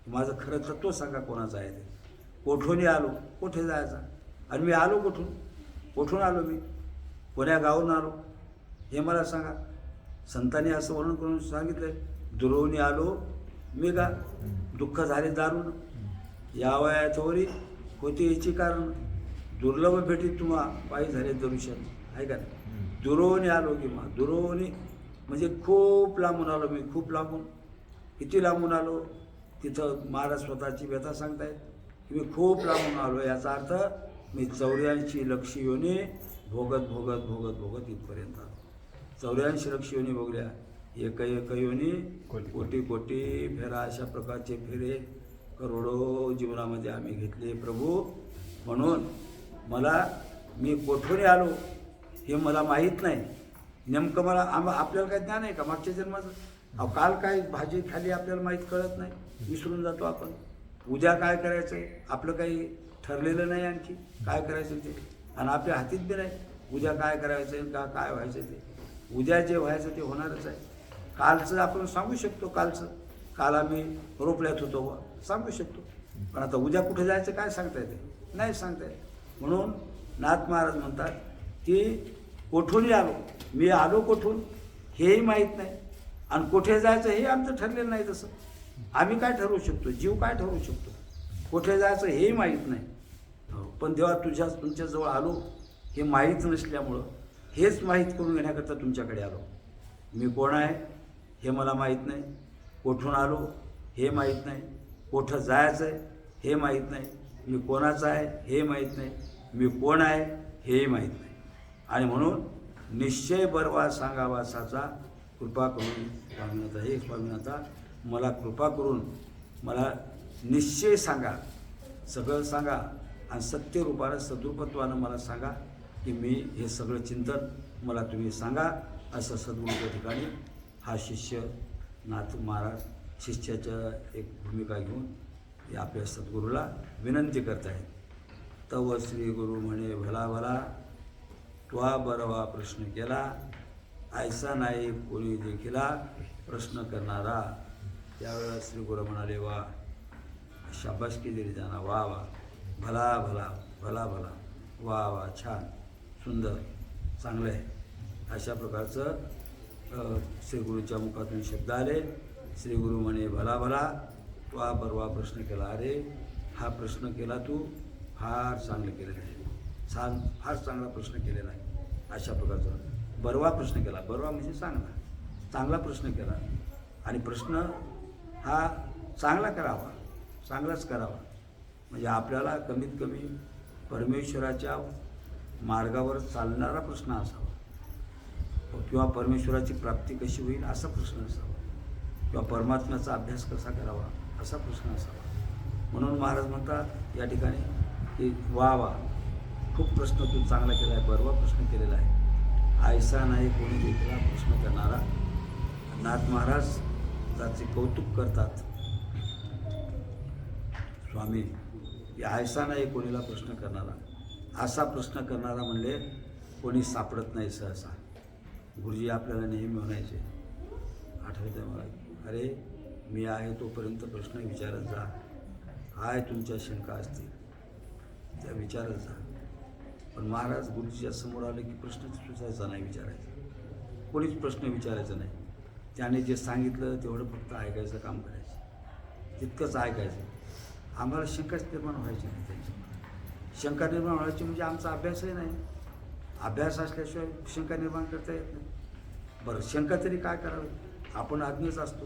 माझं खरं तत्व सांगा कोणाचं आहे ते. कोठून आलो कोठे जायचा, आणि मी आलो कुठून आलो, मी कोण्या गावून आलो हे मला सांगा. संतांनी असं वर्णन करून सांगितलं आहे, दुरोनी आलो मी का, दुःख झाले दारुण, या वयाथोरी होती याची कारण, दुर्लभ भेटी तुम्हा पायी झाले दर्शन आहे का नाही. दुरोनी आलो किंवा दुरोनी म्हणजे खूप लांबून आलो मी, खूप लांबून. किती लांबून आलो? तिथं महाराज स्वतःची व्यथा सांगतायत की मी खूप लांबून आलो. याचा अर्थ मी 84 लक्ष योनी भोगत इथपर्यंत आलो. 84 लक्ष योनी भोगल्या, एक योनी कोटी फेरा, अशा प्रकारचे फेरे करोडो जीवनामध्ये आम्ही घेतले प्रभू. म्हणून मी कोठून आलो हे मला माहीत नाही. नेमकं आपल्याला काय ज्ञान आहे का मागच्या जन्माचं? अहो काल काय भाजी खाली आपल्याला माहीत कळत नाही, विसरून जातो आपण. उद्या काय करायचं आहे आपलं काही ठरलेलं नाही, आणखी काय करायचं ते, आणि आपल्या हातीत बी नाही उद्या काय करायचं आहे का काय व्हायचं ते. उद्या जे व्हायचं ते होणारच आहे. कालचं आपण सांगू शकतो, काल आम्ही रोपल्यात होतो सांगू शकतो, पण आता उद्या कुठे जायचं काय सांगता येते? नाही सांगता येत. म्हणून नाथ महाराज म्हणतात की कोठूनही आलो, मी आलो कोठून हेही माहीत नाही, आणि कुठे जायचं हे आमचं ठरलेलं नाही. तसं आम्ही काय ठरवू शकतो, जीव काय ठरवू शकतो? कुठे जायचं हेही माहीत नाही. पण तेव्हा तुमच्याजवळ आलो हे माहीत नसल्यामुळं हेच माहीत करून घेण्याकरता तुमच्याकडे आलो. मी कोण आहे हे मला माहीत नाही, कोठून आलो हे माहीत नाही, कुठं जायचं आहे हे माहीत नाही, मी कोणाचा आहे हे माहीत नाही, मी कोण आहे हेही माहीत नाही. आणि म्हणून निश्चय बरवा सांगावासाचा कृपा करून स्वामीनाथा, हे स्वामीनाथा मला कृपा करून मला निश्चय सांगा, सगळं सांगा, आणि सत्यरूपानं सद्रूपत्वानं मला सांगा की मी हे सगळं चिंतन मला तुम्ही सांगा. असं सद्गुरूच्या ठिकाणी हा शिष्य नाथ महाराज शिष्याच्या एक भूमिका घेऊन हे आपल्या सद्गुरूला विनंती करत आहेत. तव श्री गुरु म्हणे भला भला, त्वा बरवा प्रश्न केला, ऐसा नाही कोणी देखिला प्रश्न करणारा. त्यावेळेला श्री गुरु म्हणाले वा, शाबासकी दिली जाणार, वा वा, भला भला भला भला, वा वा, छान, सुंदर, चांगलं आहे. अशा प्रकारचं श्री गुरुच्या मुखातून शब्द आले. श्री गुरु म्हणे भला भला, त्वा बरवा प्रश्न केला. अरे हा प्रश्न केला तू फार चांगलं केलेलं आहे, फार चांगला प्रश्न केलेला आहे. अशा प्रकारचा बरवा प्रश्न केला. बरवा म्हणजे चांगला प्रश्न केला, आणि प्रश्न हा चांगला करावा, चांगलाच करावा. म्हणजे आपल्याला कमीत कमी परमेश्वराच्या मार्गावर चालणारा प्रश्न असावा, किंवा परमेश्वराची प्राप्ती कशी होईल असा प्रश्न असावा, किंवा परमात्म्याचा अभ्यास कसा करावा असा प्रश्न असावा. म्हणून महाराज म्हणतात या ठिकाणी की वा वा, खूप प्रश्न तू चांगला केला आहे, बरवा प्रश्न केलेला आहे. ऐसा नाही कोणी देखील प्रश्न करणारा. नाथ महाराज त्याचे कौतुक करतात स्वामी की ऐसा नाही कोणीला प्रश्न करणारा. असा प्रश्न करणारा म्हणले कोणी सापडत नाही सहसा. गुरुजी आपल्याला नेहमी म्हणायचे, आठवते मला, अरे मी आहे तोपर्यंत प्रश्न विचारत जा, काय तुमच्या शंका असतील त्या विचारत जा. पण महाराज गुरुजीच्या समोर आले की प्रश्नच सुचायचा नाही, विचारायचा कोणीच प्रश्न विचारायचा नाही. त्याने जे सांगितलं तेवढं फक्त ऐकायचं काम करायचं, तितकंच ऐकायचं. आम्हाला शंकाच निर्माण व्हायची नाही त्यांच्यामुळे. शंका निर्माण व्हायची म्हणजे आमचा अभ्यासही नाही. अभ्यास असल्याशिवाय शंका निर्माण करता येत नाही. बरं, शंका तरी काय करावी? आपण अज्ञच असतो,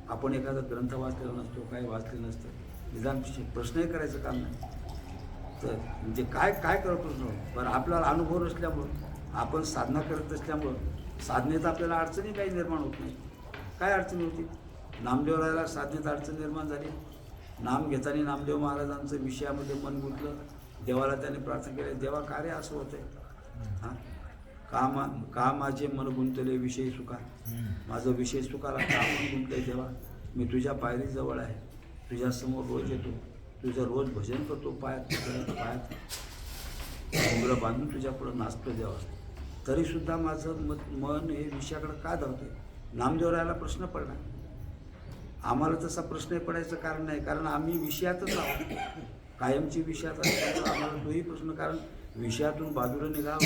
आपण एखादा ग्रंथ वाचलेला नसतो, काही वाचलेलं नसतं, निदान प्रश्नही करायचं काम नाही. तर म्हणजे काय काय करत असतो? बरं, आपल्याला अनुभव नसल्यामुळं, आपण साधना करत असल्यामुळं साधनेत आपल्याला अडचणी काही निर्माण होत नाही. काय अडचणी होती? नामदेव रायाला साधनेत अडचण निर्माण झाली. नाम घेताना नामदेव महाराजांचं विषयामध्ये मन गुंतलं. देवाला त्याने प्रार्थना केली, देवा काय रे असं होतंय? हां, का माझे मन गुंतले विषय सुखा, माझं विषय सुखाला का मन गुंतलंय देवा? मी तुझ्या पायरीजवळ आहे, तुझ्यासमोर रोज येतो, तुझं रोज भजन करतो, पायात उंगरं बांधून तुझ्या पुढं नाचतो देवा, तरीसुद्धा माझं मन हे विषयाकडं का धावतंय? नामदेवरायाला प्रश्न पडला. आम्हाला तसा प्रश्न पडायचं कारण नाही, कारण आम्ही विषयातच आहोत, कायमची विषयात असल्यामुळे आम्हाला तोही प्रश्न, कारण विषयातून बाजूला निघावं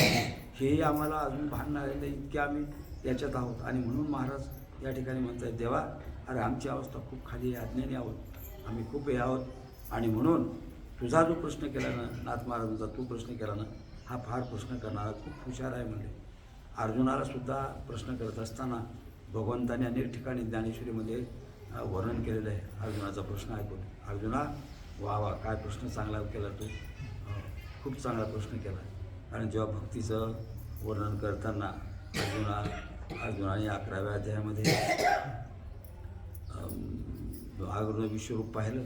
हेही आम्हाला अजून भान नाही, इतके आम्ही याच्यात आहोत. आणि म्हणून महाराज या ठिकाणी म्हणतात, देवा अरे आमची अवस्था खूप खाली आहे, अज्ञानी आहोत, आम्ही खूप हे आहोत. आणि म्हणून तुझा जो प्रश्न केला ना, नाथ महाराजांचा तू प्रश्न केला ना, हा फार प्रश्न करणारा खूप हुशार आहे म्हणजे. अर्जुनाला सुद्धा प्रश्न करत असताना भगवंताने अनेक ठिकाणी ज्ञानेश्वरीमध्ये वर्णन केलेलं आहे. अर्जुनाचा प्रश्न ऐकून, अर्जुना वा वा, काय प्रश्न चांगला केला तू, खूप चांगला प्रश्न केला. कारण जेव्हा भक्तीचं वर्णन करताना अर्जुनाने 11व्या अध्यायामध्ये अग्र विश्वरूप पाहिलं,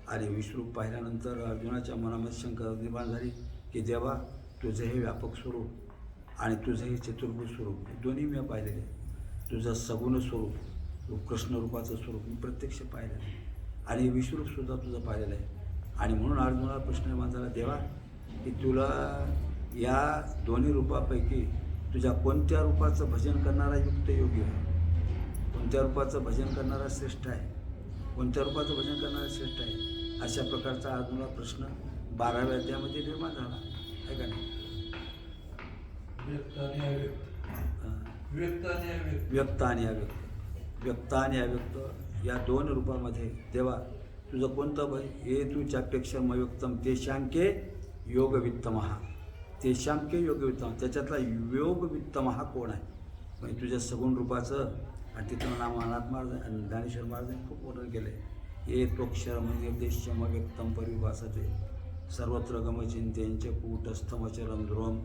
आणि विश्वरूप पाहिल्यानंतर अर्जुनाच्या मनामध्ये शंका निर्माण झाली की देवा तुझं हे व्यापक स्वरूप आणि तुझं हे चतुर्भुज स्वरूप दोन्ही मी पाहिलेले, तुझं सगुण स्वरूप कृष्ण रूपाचं स्वरूप मी प्रत्यक्ष पाहिलेलं आहे, आणि विश्वरूपसुद्धा तुझं पाहिलेलं आहे. आणि म्हणून अर्जुनाला प्रश्न निर्माण झाला, देवा की तुला या दोन्ही रूपापैकी तुझ्या कोणत्या रूपाचं भजन करणारा युक्त योगी आहे, कोणत्या रूपाचं भजन करणारा श्रेष्ठ आहे, कोणत्या रूपाचं भजन करणारा श्रेष्ठ आहे? अशा प्रकारचा अर्जुनाला प्रश्न 12व्या अध्यायामध्ये निर्माण झाला आहे का नाही? व्यक्त आणि अव्यक्त, व्यक्त आणि अव्यक्त या दोन रूपामध्ये देवा तुझं कोणतं भय? हे तुझ्यापेक्षा मव्यक्तम तेषांके योगवित्तमहा, तेषांके योगवित्तम, त्याच्यातला योगवित्तमहा कोण आहे? म्हणजे तुझ्या सगुण रूपाचं. आणि तिथं नाथ महाराज ज्ञानेश्वर महाराजांनी खूप वर्णन केलं आहे. ये त्वक्षरम निर्देश्यम व्यक्तम परिभासते सर्वत्र गमचिंतेंचे कूटस्थमचरम ध्रुवम.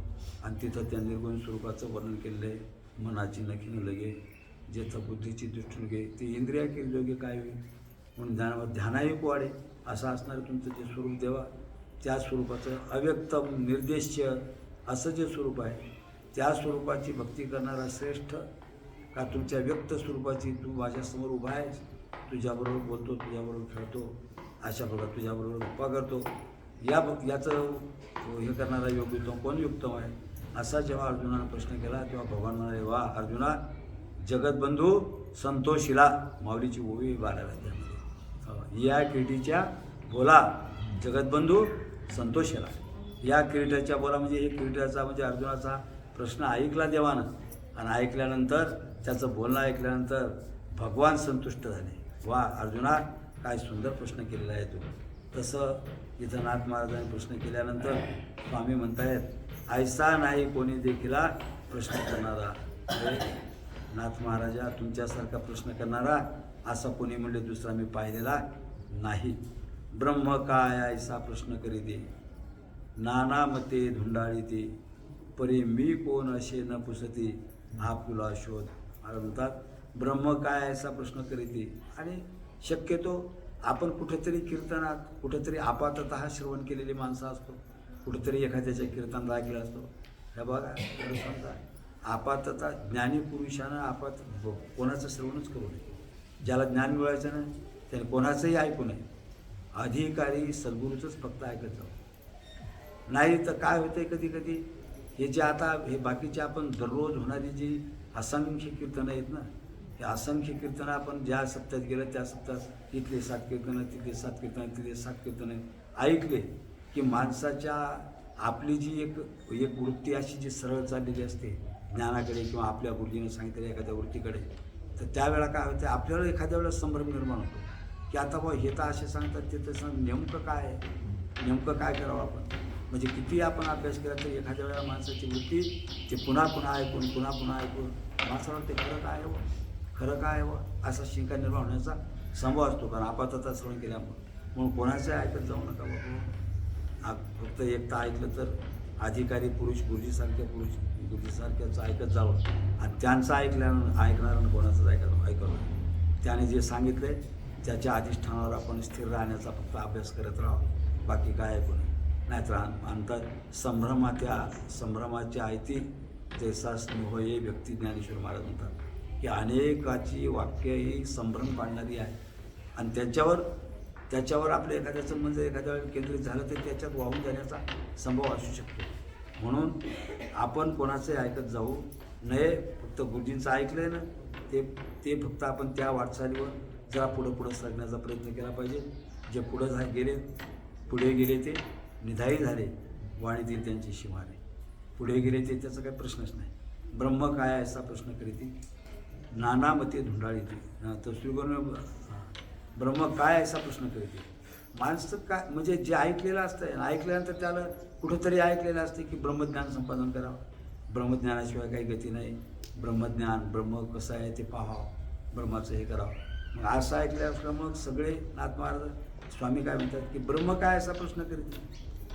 आणि तिथं त्या निर्गुण स्वरूपाचं वर्णन केलेलं आहे. मनाची नखीन लगे जेथं बुद्धीची दृष्टी लगे ते इंद्रिया केली योग्य काय होईल म्हणून ध्यानाही वाढे असं असणारं तुमचं जे स्वरूप देवा, त्या स्वरूपाचं अव्यक्तम निर्देश्य असं जे स्वरूप आहे, त्या स्वरूपाची भक्ती करणारा श्रेष्ठ का तुमच्या व्यक्त स्वरूपाची? तू माझ्यासमोर उभा आहेस, तुझ्याबरोबर बोलतो, तुझ्याबरोबर खेळतो, अशा प्रकारे तुझ्याबरोबर गप्पा करतो, याचं हे करणारा योग युक्तम कोण युक्तम आहे? असा जेव्हा अर्जुनानं प्रश्न केला तेव्हा भगवान म्हणाले, वा अर्जुना, जगतबंधू संतोषिला, माऊलीची ओवी 12व्या अध्यायामध्ये, या किरीटीच्या बोला जगतबंधू संतोषिला, या किरीटाच्या बोला म्हणजे एक किरीटाचा म्हणजे अर्जुनाचा प्रश्न ऐकला देवानं, आणि ऐकल्यानंतर त्याचं बोलणं ऐकल्यानंतर भगवान संतुष्ट झाले. वा अर्जुना, काय सुंदर प्रश्न केलेला आहे तू. तसं इथं नाथ महाराजांनी प्रश्न केल्यानंतर स्वामी म्हणतायत, ऐसा नाही कोणी देखीला प्रश्न करणारा. नाथ महाराजा, तुमच्यासारखा प्रश्न करणारा असा कोणी म्हणजे दुसरा मी पाहिलेला नाही. ब्रह्म काय ऐसा प्रश्न करी दे, नाना मते धुंडाळी ते, परी मी कोण असे न पुसती, आपुला शोध. मला म्हणतात ब्रह्म काय ऐसा प्रश्न करीते. आणि शक्यतो आपण कुठेतरी कीर्तनात कुठेतरी आपाततः श्रवण केलेली माणसं असतो, कुठेतरी एखाद्याच्या कीर्तनाला ऐकलं असतो. हे बघा खरं सांगता, आपातता ज्ञानी पुरुषानं कोणाचं श्रवणच करू नये. ज्याला ज्ञान मिळायचं ना त्याने कोणाचंही ऐकू नये. अधिकारी सद्गुरूचंच फक्त ऐकत जाऊ. नाही तर काय होतंय कधी कधी हे जे आता हे बाकीचे आपण दररोज होणारी जी असंख्य कीर्तनं आहेत ना, हे असंख्य कीर्तनं आपण ज्या सप्त्यात गेलं त्या सप्त्यात इथले 7 कीर्तनं, तिथले 7 कीर्तनं, तिथले 7 कीर्तनं ऐकले की माणसाच्या आपली जी एक वृत्ती अशी जी सरळ चाललेली असते ज्ञानाकडे किंवा आपल्या गुरुजीने सांगितलेल्या एखाद्या वृत्तीकडे, तर त्यावेळेला काय होतं आपल्याला एखाद्या वेळेला संभ्रम निर्माण होतो. की आता बा हे तर असे सांगतात ते तर सांग, नेमकं काय आहे, नेमकं काय करावं आपण. म्हणजे किती आपण अभ्यास केला तर एखाद्या वेळेला माणसाची वृत्ती ते पुन्हा पुन्हा ऐकून माणसाला वाटते खरं काय हवं, खरं काय हवं असा शिंका निर्माण होण्याचा संभव असतो. कारण आपातता श्रवण केल्यामुळे. म्हणून कोणाचं ऐकत जाऊ नका बाबा. फक्त एकटा ऐकलं तर अधिकारी पुरुष गुरुजीसारख्याचं ऐकत जावं आणि त्यांचं ऐकणारं कोणाचंच ऐकलं. त्याने जे सांगितलं आहे त्याच्या अधिष्ठानावर आपण स्थिर राहण्याचा फक्त अभ्यास करत राहावं, बाकी काय ऐकू नये. नाहीतर म्हणतात संभ्रमाच्या आयती जैसा स्नेह हे व्यक्ती ज्ञानेश्वर महाराज म्हणतात की अनेकाची वाक्य ही संभ्रम पाडणारी आहे आणि त्याच्यावर आपलं एखाद्याचं म्हणजे एखाद्या वेळेला केंद्रित झालं तर त्याच्यात वाहून जाण्याचा संभव असू शकतो. म्हणून आपण कोणाचंही ऐकत जाऊ नये. फक्त गुरुजींचं ऐकलं आहे ना ते फक्त आपण त्या वाटचालीवर जरा पुढं सरण्याचा प्रयत्न केला पाहिजे. जे पुढे गेले ते निधाई झाले, वाणीतील त्यांची शिमारे. पुढे गेले ते त्याचा काही प्रश्नच नाही. ब्रह्म काय आहे असा प्रश्न करीती, नाना मते धुंडाळीती. तर श्रीगुरू ब्रह्म काय असा प्रश्न करीती. माणसं काय म्हणजे जे ऐकलेलं असतं, ऐकल्यानंतर त्याला कुठंतरी ऐकलेलं असते की ब्रह्मज्ञान संपादन करावं, ब्रह्मज्ञानाशिवाय काही गती नाही, ब्रह्म कसं आहे ते पाहावं, ब्रह्माचं हे करावं. मग असं ऐकलं असलं मग सगळे नाथ महाराज स्वामी काय म्हणतात की ब्रह्म काय असा प्रश्न करते.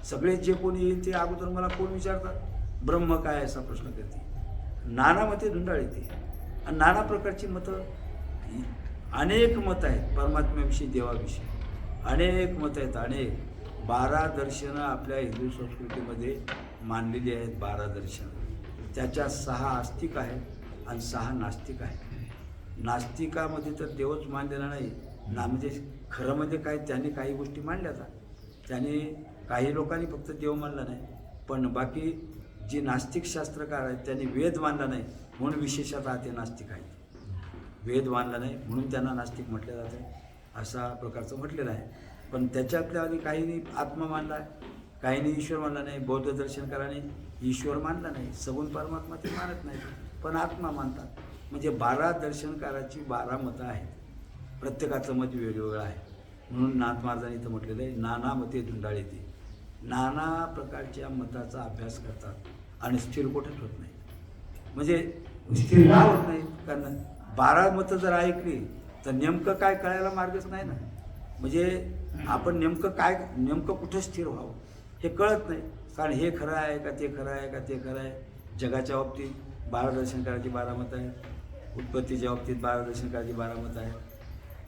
सगळे जे कोणी येईल ते अगोदर मला कोण विचारतात, ब्रह्म काय असा प्रश्न करते. नाना मते धुंडाळीते आणि नाना प्रकारची मतं, अनेक मतं आहेत परमात्म्याविषयी, देवाविषयी अनेक मतं आहेत. अनेक 12 दर्शनं आपल्या हिंदू संस्कृतीमध्ये मानलेली आहेत. 12 दर्शनं, त्याच्या 6 आस्तिक आहेत आणि 6 नास्तिक आहेत. नास्तिकामध्ये तर देवच मानलेला नाही ना, म्हणजे खरं म्हणजे काय त्यांनी काही गोष्टी मांडल्या जातात. त्यांनी काही लोकांनी फक्त देव मानला नाही, पण बाकी जे नास्तिक शास्त्रकार आहेत त्यांनी वेद मानला नाही म्हणून विशेषतः ते नास्तिक आहेत. वेद मानला नाही म्हणून त्यांना नास्तिक म्हटलं जातं आहे, असा प्रकारचं म्हटलेलं आहे. पण त्याच्यातल्या आधी काहींनी आत्मा मानला आहे, काहींनी ईश्वर मानला नाही. बौद्ध दर्शनकारांनी ईश्वर मानला नाही, सगुण परमात्मा ते मानत नाही, पण आत्मा मानतात. म्हणजे 12 दर्शनकाराची 12 मतं आहेत. प्रत्येकाचं मत वेगवेगळं आहे. म्हणून नाथ महाराजांनी इथं म्हटलेलं आहे नाना मते धुंडाळीते. नाना प्रकारच्या मताचा अभ्यास करतात आणि स्थिर कुठेच होत नाही. म्हणजे स्थिर का होत नाही, कारण 12 मतं जर ऐकली तर नेमकं काय कळायला मार्गच नाही ना. म्हणजे आपण नेमकं कुठे स्थिर व्हावं हे कळत नाही. कारण हे खरं आहे का ते खरं आहे का ते खरं आहे. जगाच्या बाबतीत 12 दर्शनकाराची 12 मतं आहेत, उत्पत्तीच्या बाबतीत 12 दर्शनकाराची 12 मतं आहेत,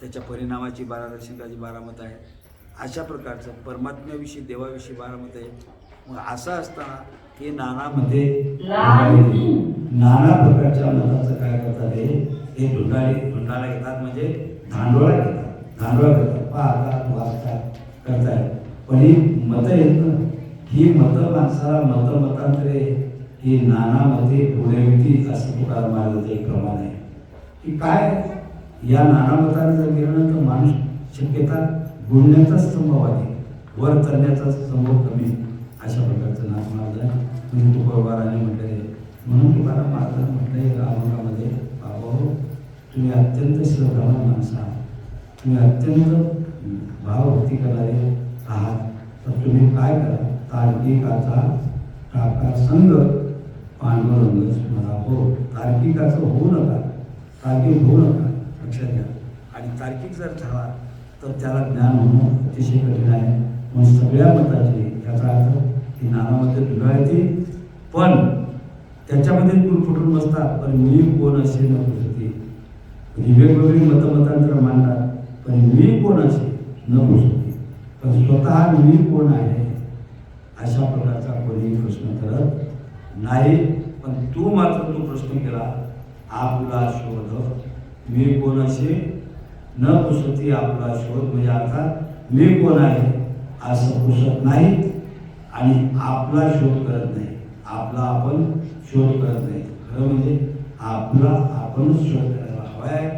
त्याच्या परिणामाची 12 दर्शनकाराची 12 मतं आहेत. अशा प्रकारचं परमात्म्याविषयी, देवाविषयी 12 मतं आहेत. मग असं असताना हे नानामध्ये नाना प्रकारच्या मताचं काय करतात, हे धुंडाळा घेतात, म्हणजे धांडोळा घेतात, पाहतात, वाचतात, करतात. पण ही मतं आहेत ना, ही मतं माणसाला मतांतरे ही नाना मते पुढे असं तुकाराम महाराजांचं एक प्रमाण आहे की काय या नाना मताने जर गेलं तर माणूस शक्यता गुणण्याचा संभव आहे, वर करण्याचा संभव कमी. अशा प्रकारचं नाथ महाराज तुम्ही तुकोबाराने म्हटलेले. म्हणून तुकाराम महाराजांनी म्हटलंय अभंगामध्ये, बाबा तुम्ही अत्यंत श्रद्धावान माणसं आहात, तुम्ही अत्यंत भावभक्ती करणारे आहात, तर तुम्ही काय करा, तार्किकाचा टाका संग पांडुरंग स्मरा हो. तार्किकाचं होऊ नका, तार्किक होऊ नका, लक्षात घ्या. आणि तार्किक जर झाला तर त्याला ज्ञान होणं अतिशय कठीण आहे. म्हणून सगळ्या मताची याचा अर्थ की नानामध्ये धुंडाळती, पण त्याच्यामध्ये फुटून बसतात, पण मी कोण असे न पुसती. वेगवेगळी मतांतर मांडतात, पण मी कोण असे न पुसती, पण स्वतः मी कोण आहे अशा प्रकारचा कोणीही प्रश्न करत नाही. पण तू प्रश्न केला, आपला शोध मी कोण असे न पुसती, आपला शोध म्हणजे अर्थात मी कोण आहे असं पुसत नाही आणि आपला शोध करत नाही, आपला आपण शोध करत नाही. खरं म्हणजे आपला आपणच शोध करायला हवा आहे.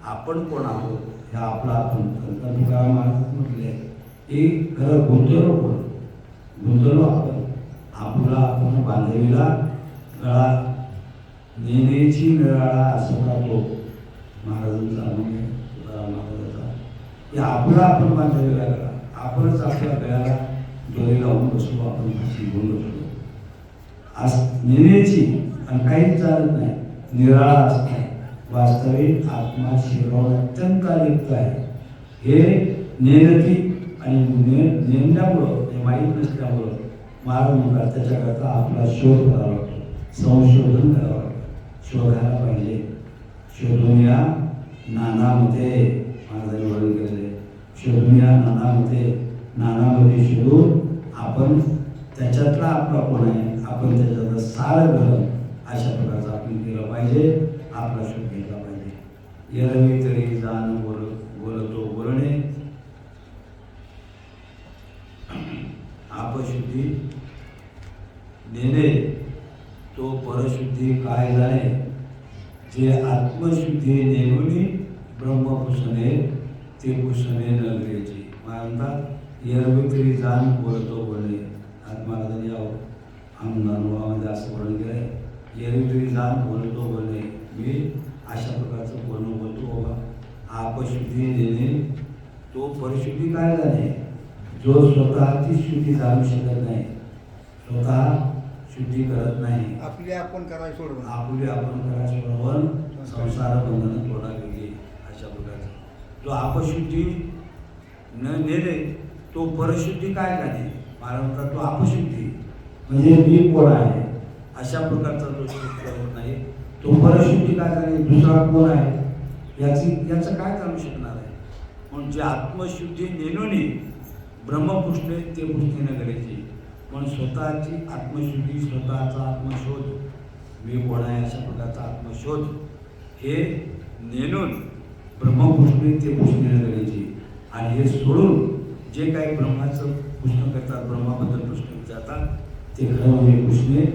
आपण कोण आहोत हे आपला आपण तुकाराम महाराज म्हटले की खरं गुंतलो आपण, आपला आपण बांधलेला गळा नेण्याची निराळा असं का तो महाराजांचा अनुभव तुकाराम महाराजांचा. की आपला आपण बांधलेला गळा, आपणच आपल्या गळ्याला दोरे लावून बसलो, आपण फाशी घेऊन बसलो. आज नेण्याची आणि काहीच चालत नाही, निराळा असते. वास्तविक आत्मा शरीरावर अत्यंत अलिप्त आहे. हे नेणती आणि नेमल्यामुळं हे माहीत नसल्यामुळं मार्ग मुखात त्याच्याकरता आपला शोध करावा लागतो, संशोधन करावं लागतं. शोधायला पाहिजे. शोधून या नानामध्ये महाराजांनी वर्णन केलेले, शोधून या नानामध्ये, नानामध्ये शोधून आपण त्याच्यातला आपला कोण आहे, आपण त्याच्यातलं सार ग्रहण अशा प्रकारचं आपण केलं पाहिजे, आपला शोध घेतला पाहिजे. येरवी तरी जाण बोलतो बोलणे, आपशुद्धी नेणे तो परशुद्धी काय जाणे, जे आत्मशुद्धी नेमूनी ब्रह्मपुसणे ते पुसणे न घ्यायची. म्हणतात येरवी तरी जाण बोलतो बोलणे. आज महाराजांनी अनुभवामध्ये असं वर्णन केलं आहे, येरवी तरी जाण बोलतो बोलणे. मी अशा प्रकारचं बोलणं बोलतो बाबा. आपशुद्धी नेणे तो परशुद्धी काय जाणे, जो स्वतःची शुद्धी जाणू शकत नाही, स्वतः शुद्धी करत नाही, आपली आपण करायला सोडून आपली आपण करायला सोडवून संसार बंधन तोडा गेली. अशा प्रकारचं जो अपशुद्धी न नेले तो परशुद्धी काय जाणे. महाराज तो अपशुद्धी म्हणजे मी कोण आहे अशा प्रकारचा जो शुद्ध होत नाही, तो परशुद्धी काय जाणे, दुसरा कोण आहे याचं काय जाणू शकणार आहे. म्हणून जे आत्मशुद्धी नेणूनी ब्रह्मपुष्णे ते पुष्टीने करायची. पण स्वतःची आत्मशुद्धी, स्वतःचा आत्मशोध, मी कोण आहे अशा प्रकारचा आत्मशोध हे नेणून ब्रह्मपुष्णे ते पुष्टीने करायची. आणि हे सोडून जे काही ब्रह्माचं पुष्ण करतात, ब्रह्माबद्दल प्रश्न विचारतात, ते खरं म्हणजे पुष्णे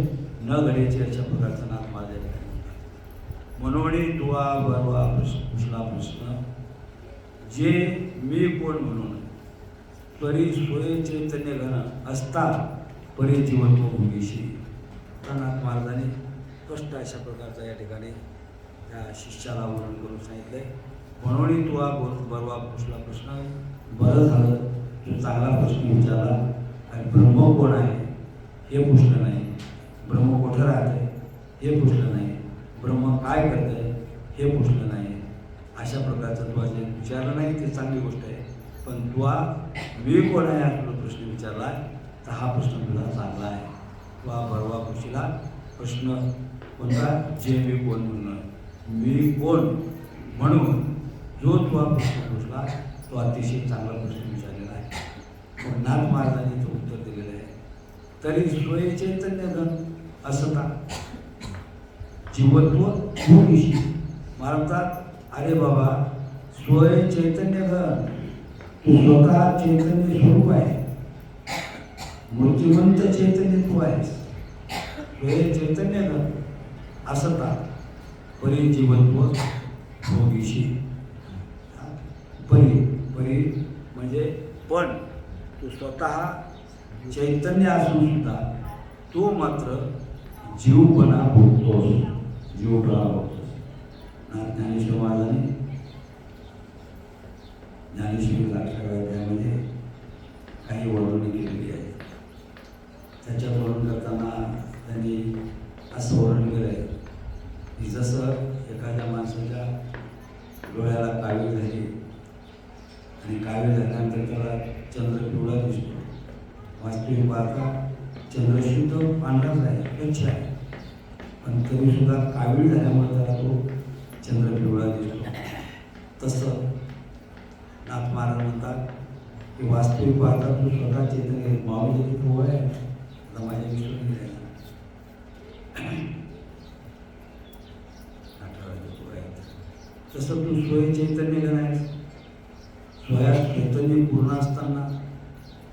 न घडायचे अशा प्रकारचा नाथ माझ्या म्हणून तुवा बरवा पुसला प्रश्न, जे मी कोण म्हणून परी स्वय चैतन्य घन असता परी जीवत्व भोगीशी. नाथ महाराजांनी स्पष्ट अशा प्रकारचा या ठिकाणी त्या शिष्याला वर्णन करून सांगितलंय. म्हणून तुवा बरवा पुसला प्रश्न, बरं झालं तू चांगला प्रश्न विचारला. आणि ब्रह्म कोण आहे हे पुसलं नाही, ब्रह्म कुठं राहतंय हे पुसलं नाही, ब्रह्म काय करतंय हे पुसलं नाही. अशा प्रकारचं तुला जे विचारलं नाही ते चांगली गोष्ट आहे. पण तुला मी कोण आहे हा तुला प्रश्न विचारला तर हा प्रश्न तुला चांगला आहे. तुला बरवा पुशीला प्रश्न कोणता, जे मी कोण म्हणणं, मी कोण म्हणून जो तुला प्रश्न पुसला तो अतिशय चांगला प्रश्न विचारलेला आहे. मग नाथ महाराजांनी तो उत्तर दिलेलं आहे. तरी स्वय चैतन्य घन असता जीवत्व भूमिशी. म्हणतात अरे बाबा स्वय चैतन्य घन, तू स्वतः चैतन्य स्वरूप आहे, मूर्तिमंत चैतन्य तू आहेस. स्वय चैतन्य घन असता परी जीवत्व भोगीशी. परी परी म्हणजे पण तू स्वतः चैतन्य असून सुद्धा तू मात्र जीवपणा भोगतोस, जीवपणा भोगतोस. ज्ञानेश्वर महाराजांनी ज्ञानेश्वरी 11व्या अध्यायामध्ये काही वर्णने केलेली आहे. त्याच्यात वर्णन करताना त्यांनी असं वर्णन केलं आहे की जसं एखाद्या माणसाच्या डोळ्याला कावीळ झाली आणि कावीळ झाल्यानंतर त्याला चंद्र पिवळा दिसतो. वास्तविक पाहता चंद्र शुद्ध पांढराच आहे, स्वच्छ आहे, पण तरीसुद्धा कावीळ झाल्यामुळे त्याला तो चंद्र पिवळा दिसतो. तसं नाथ महाराज म्हणतात की वास्तविक पाहता तू स्वतः चैतन्य माऊली तो आहे, आता माझ्या विश्वास आहे तसं तू स्वय चैतन्य घन आहेस. स्वयात चैतन्य पूर्ण असताना,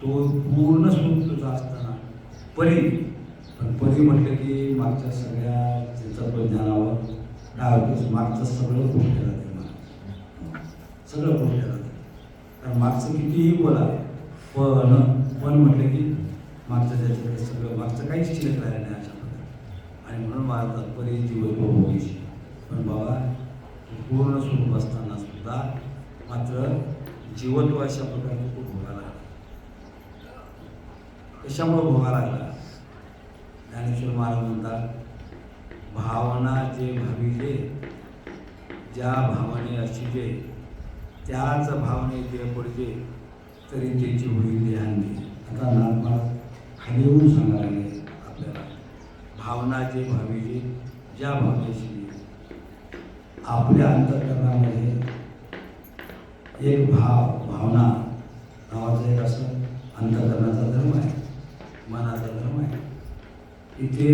तो पूर्ण स्वरूप तुझा असताना परी, पण परी म्हटलं की मागच्या सगळ्या तत्वज्ञानावर काय होतं, मागचं सगळं पुढे राहते, सगळं पुढे राहते. कारण मागचं कितीही बोला, पण म्हटलं की मागचं त्याच्याकडे सगळं, मागचं काहीच शिल्लक राहिलं नाही अशा प्रकारे. आणि म्हणून मला तात्पर्य जीवत्व भोगीशी. पण बाबा पूर्ण स्वरूप असताना सुद्धा मात्र जीवन तो अशा प्रकारे तो भोगायला लागला. कशामुळे भोगायला लागला? ज्ञानेश्वर महाराज म्हणतात, भावना जे भाविले, ज्या भावने अशिजे, त्याच भावने जे पडजे, तरी त्याची होईल ध्यानी. आता नाथमा खाली येऊन सांगायला लागले आपल्याला, भावना जे भाविले, ज्या भावनेशी आपल्या अंतःकरणामध्ये एक भावना नावाचा एक असं अंतःकरणाचा धर्म आहे, मनाचा धर्म आहे. इथे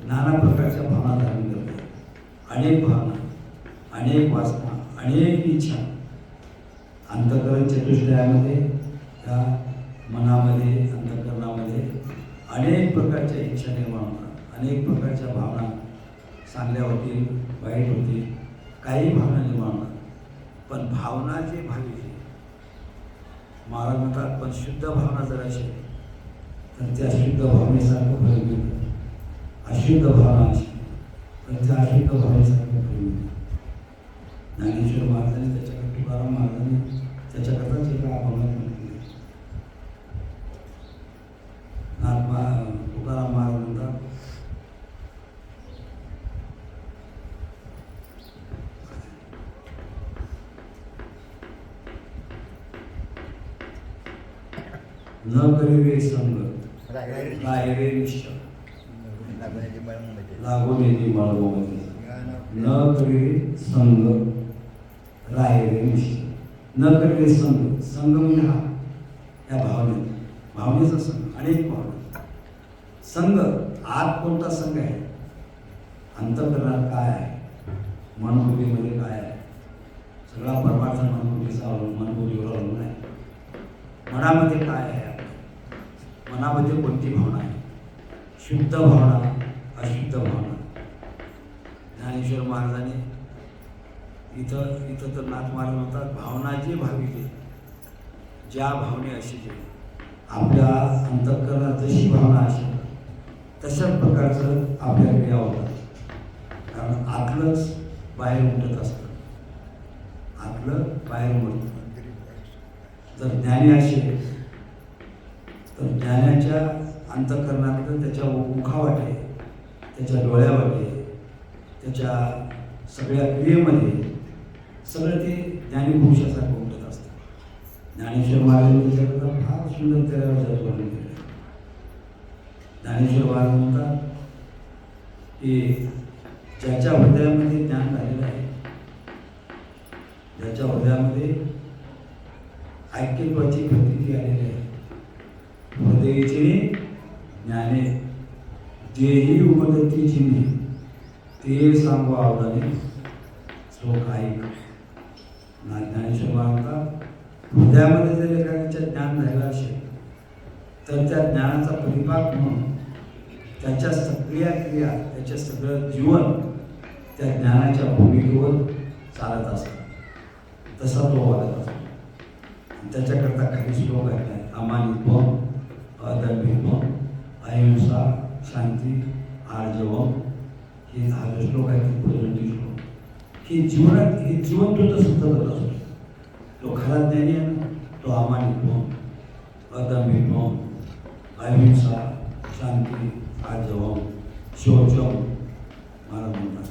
नाना प्रकारच्या भावना धारण करतात, अनेक भावना, अनेक वासना, अनेक इच्छा. अंतःकरण चतुष्टयामध्ये, त्या मनामध्ये, अंतःकरणामध्ये अनेक प्रकारच्या इच्छा निर्माण होतात, अनेक प्रकारच्या भावना, चांगल्या होतील, वाईट होतील, काही भावना निर्माण होतात. पण भावना जे भाविले, महाराज म्हणतात, पण शुद्ध भावना जर असेल तर त्या शुद्ध भावनेसारखं फळ मिळतं. अशुद्ध भावना असेल तर त्या अशुद्ध भावनेसारखं फळ मिळतं. ज्ञानेश्वर महाराजांनी त्याच्याकडे, तुकाराम महाराजांनी त्याच्याकरताच एका अभंगात म्हटले. तुकाराम महाराज म्हणतात, न करीवे संग राहिरे निश्चय, लागून येते मळगोमध्ये. न करीवे संग राहिरे निश्चय. न करीवे संग, संग म्हणजे हा, या भावनेचा संग, अनेक भावना. संग, आत कोणता संग आहे? अंतःकरणात काय आहे? मनबुद्धीमध्ये काय आहे? सगळा परमार्थ मनबुद्धीवर अवलंबून आहे. मनामध्ये काय आहे? मनामध्ये कोणती भावना आहे? शुद्ध भावना, अशुद्ध भावना. ज्ञानेश्वर महाराजांनी इथं तर नाथ महाराज म्हणतात, भावना जे भाविले, ज्या भावने अशिजे, आपल्या अंतःकरणात जशी भावना असेल तशाच प्रकारचं आपल्या क्रिया होतात. कारण आतलंच बाहेर उमटत असतं, आतलं बाहेर उमटतं. जर ज्ञानी असेल तर ज्ञानाच्या अंतःकरणातलं त्याच्या मुखावाटे, त्याच्या डोळ्यावाटे, त्याच्या सगळ्या क्रियेमध्ये सगळं ते ज्ञानी पुरुषासारखं उमटत असतं. ज्ञानेश्वर महाराजांनी त्याच्याकरता फार सुंदर त्याला वर्णन केलं. ज्ञानेश्वर महाराज म्हणतात की ज्याच्या हृदयामध्ये ज्ञान झालेलं आहे, ज्याच्या हृदयामध्ये ऐक्यत्वाची प्रतीती आलेली आहे, हृदयेचे ज्ञाने देही उमदती चिन्हे, ते सांगू आवडाने श्लोक ऐक. ज्ञानेश्वर म्हणतात, हृदयामध्ये जर एखाद्याच्या ज्ञान झालं असेल तर त्या ज्ञानाचा परिपाक म्हणून त्याच्या सगळ्या क्रिया, त्याच्या सगळं जीवन त्या ज्ञानाच्या भूमिकेवर चालत असतं. तसा तो वागत असतो. त्याच्याकरता काही श्लोक आहेत, अमानित्वम, अदम्भित्वम, अहिंसा, शांती, आर्जवम. हे हा जो श्लोक आहे ते पुढे श्लोक. हे जीवनात, हे जीवन तो तसं करत असतो. तो खरा ज्ञानी आहे ना, तो अमानित्वम, अदम्भित्वम, अहिंसा, शांती, आर्जवम, शौचम महाराज म्हणतात.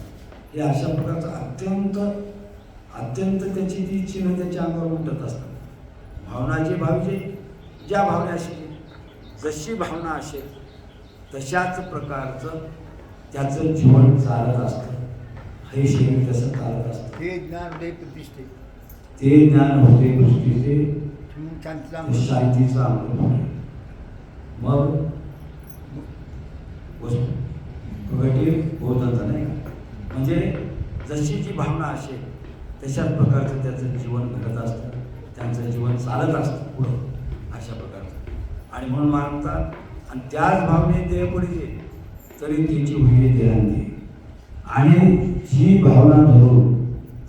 हे अशा प्रकारचं अत्यंत त्याची जी चिन्ह त्याच्या अंगावर उमटत असतात. भावना जे भाविजे, ज्या भावना असेल, जशी भावना असेल तशाच प्रकारचं त्याचं जीवन चालत असतं. हे शरीर तसं चालत असतं. ते ज्ञान हृदय प्रतिष्ठे, ते ज्ञान हृदय प्रतिष्ठे, शांतीचा अमृत आहे. मग प्रगती होत जातं नाही का? म्हणजे जशी जी भावना असेल तशाच प्रकारचं त्याचं जीवन घडत असतं, त्यांचं जीवन चालत असतं पुढं अशा प्रकारचं. आणि म्हणून मानतात, आणि त्याच भावने देह पडते तरी त्याची होईल देहांती. आणि ही भावना धरून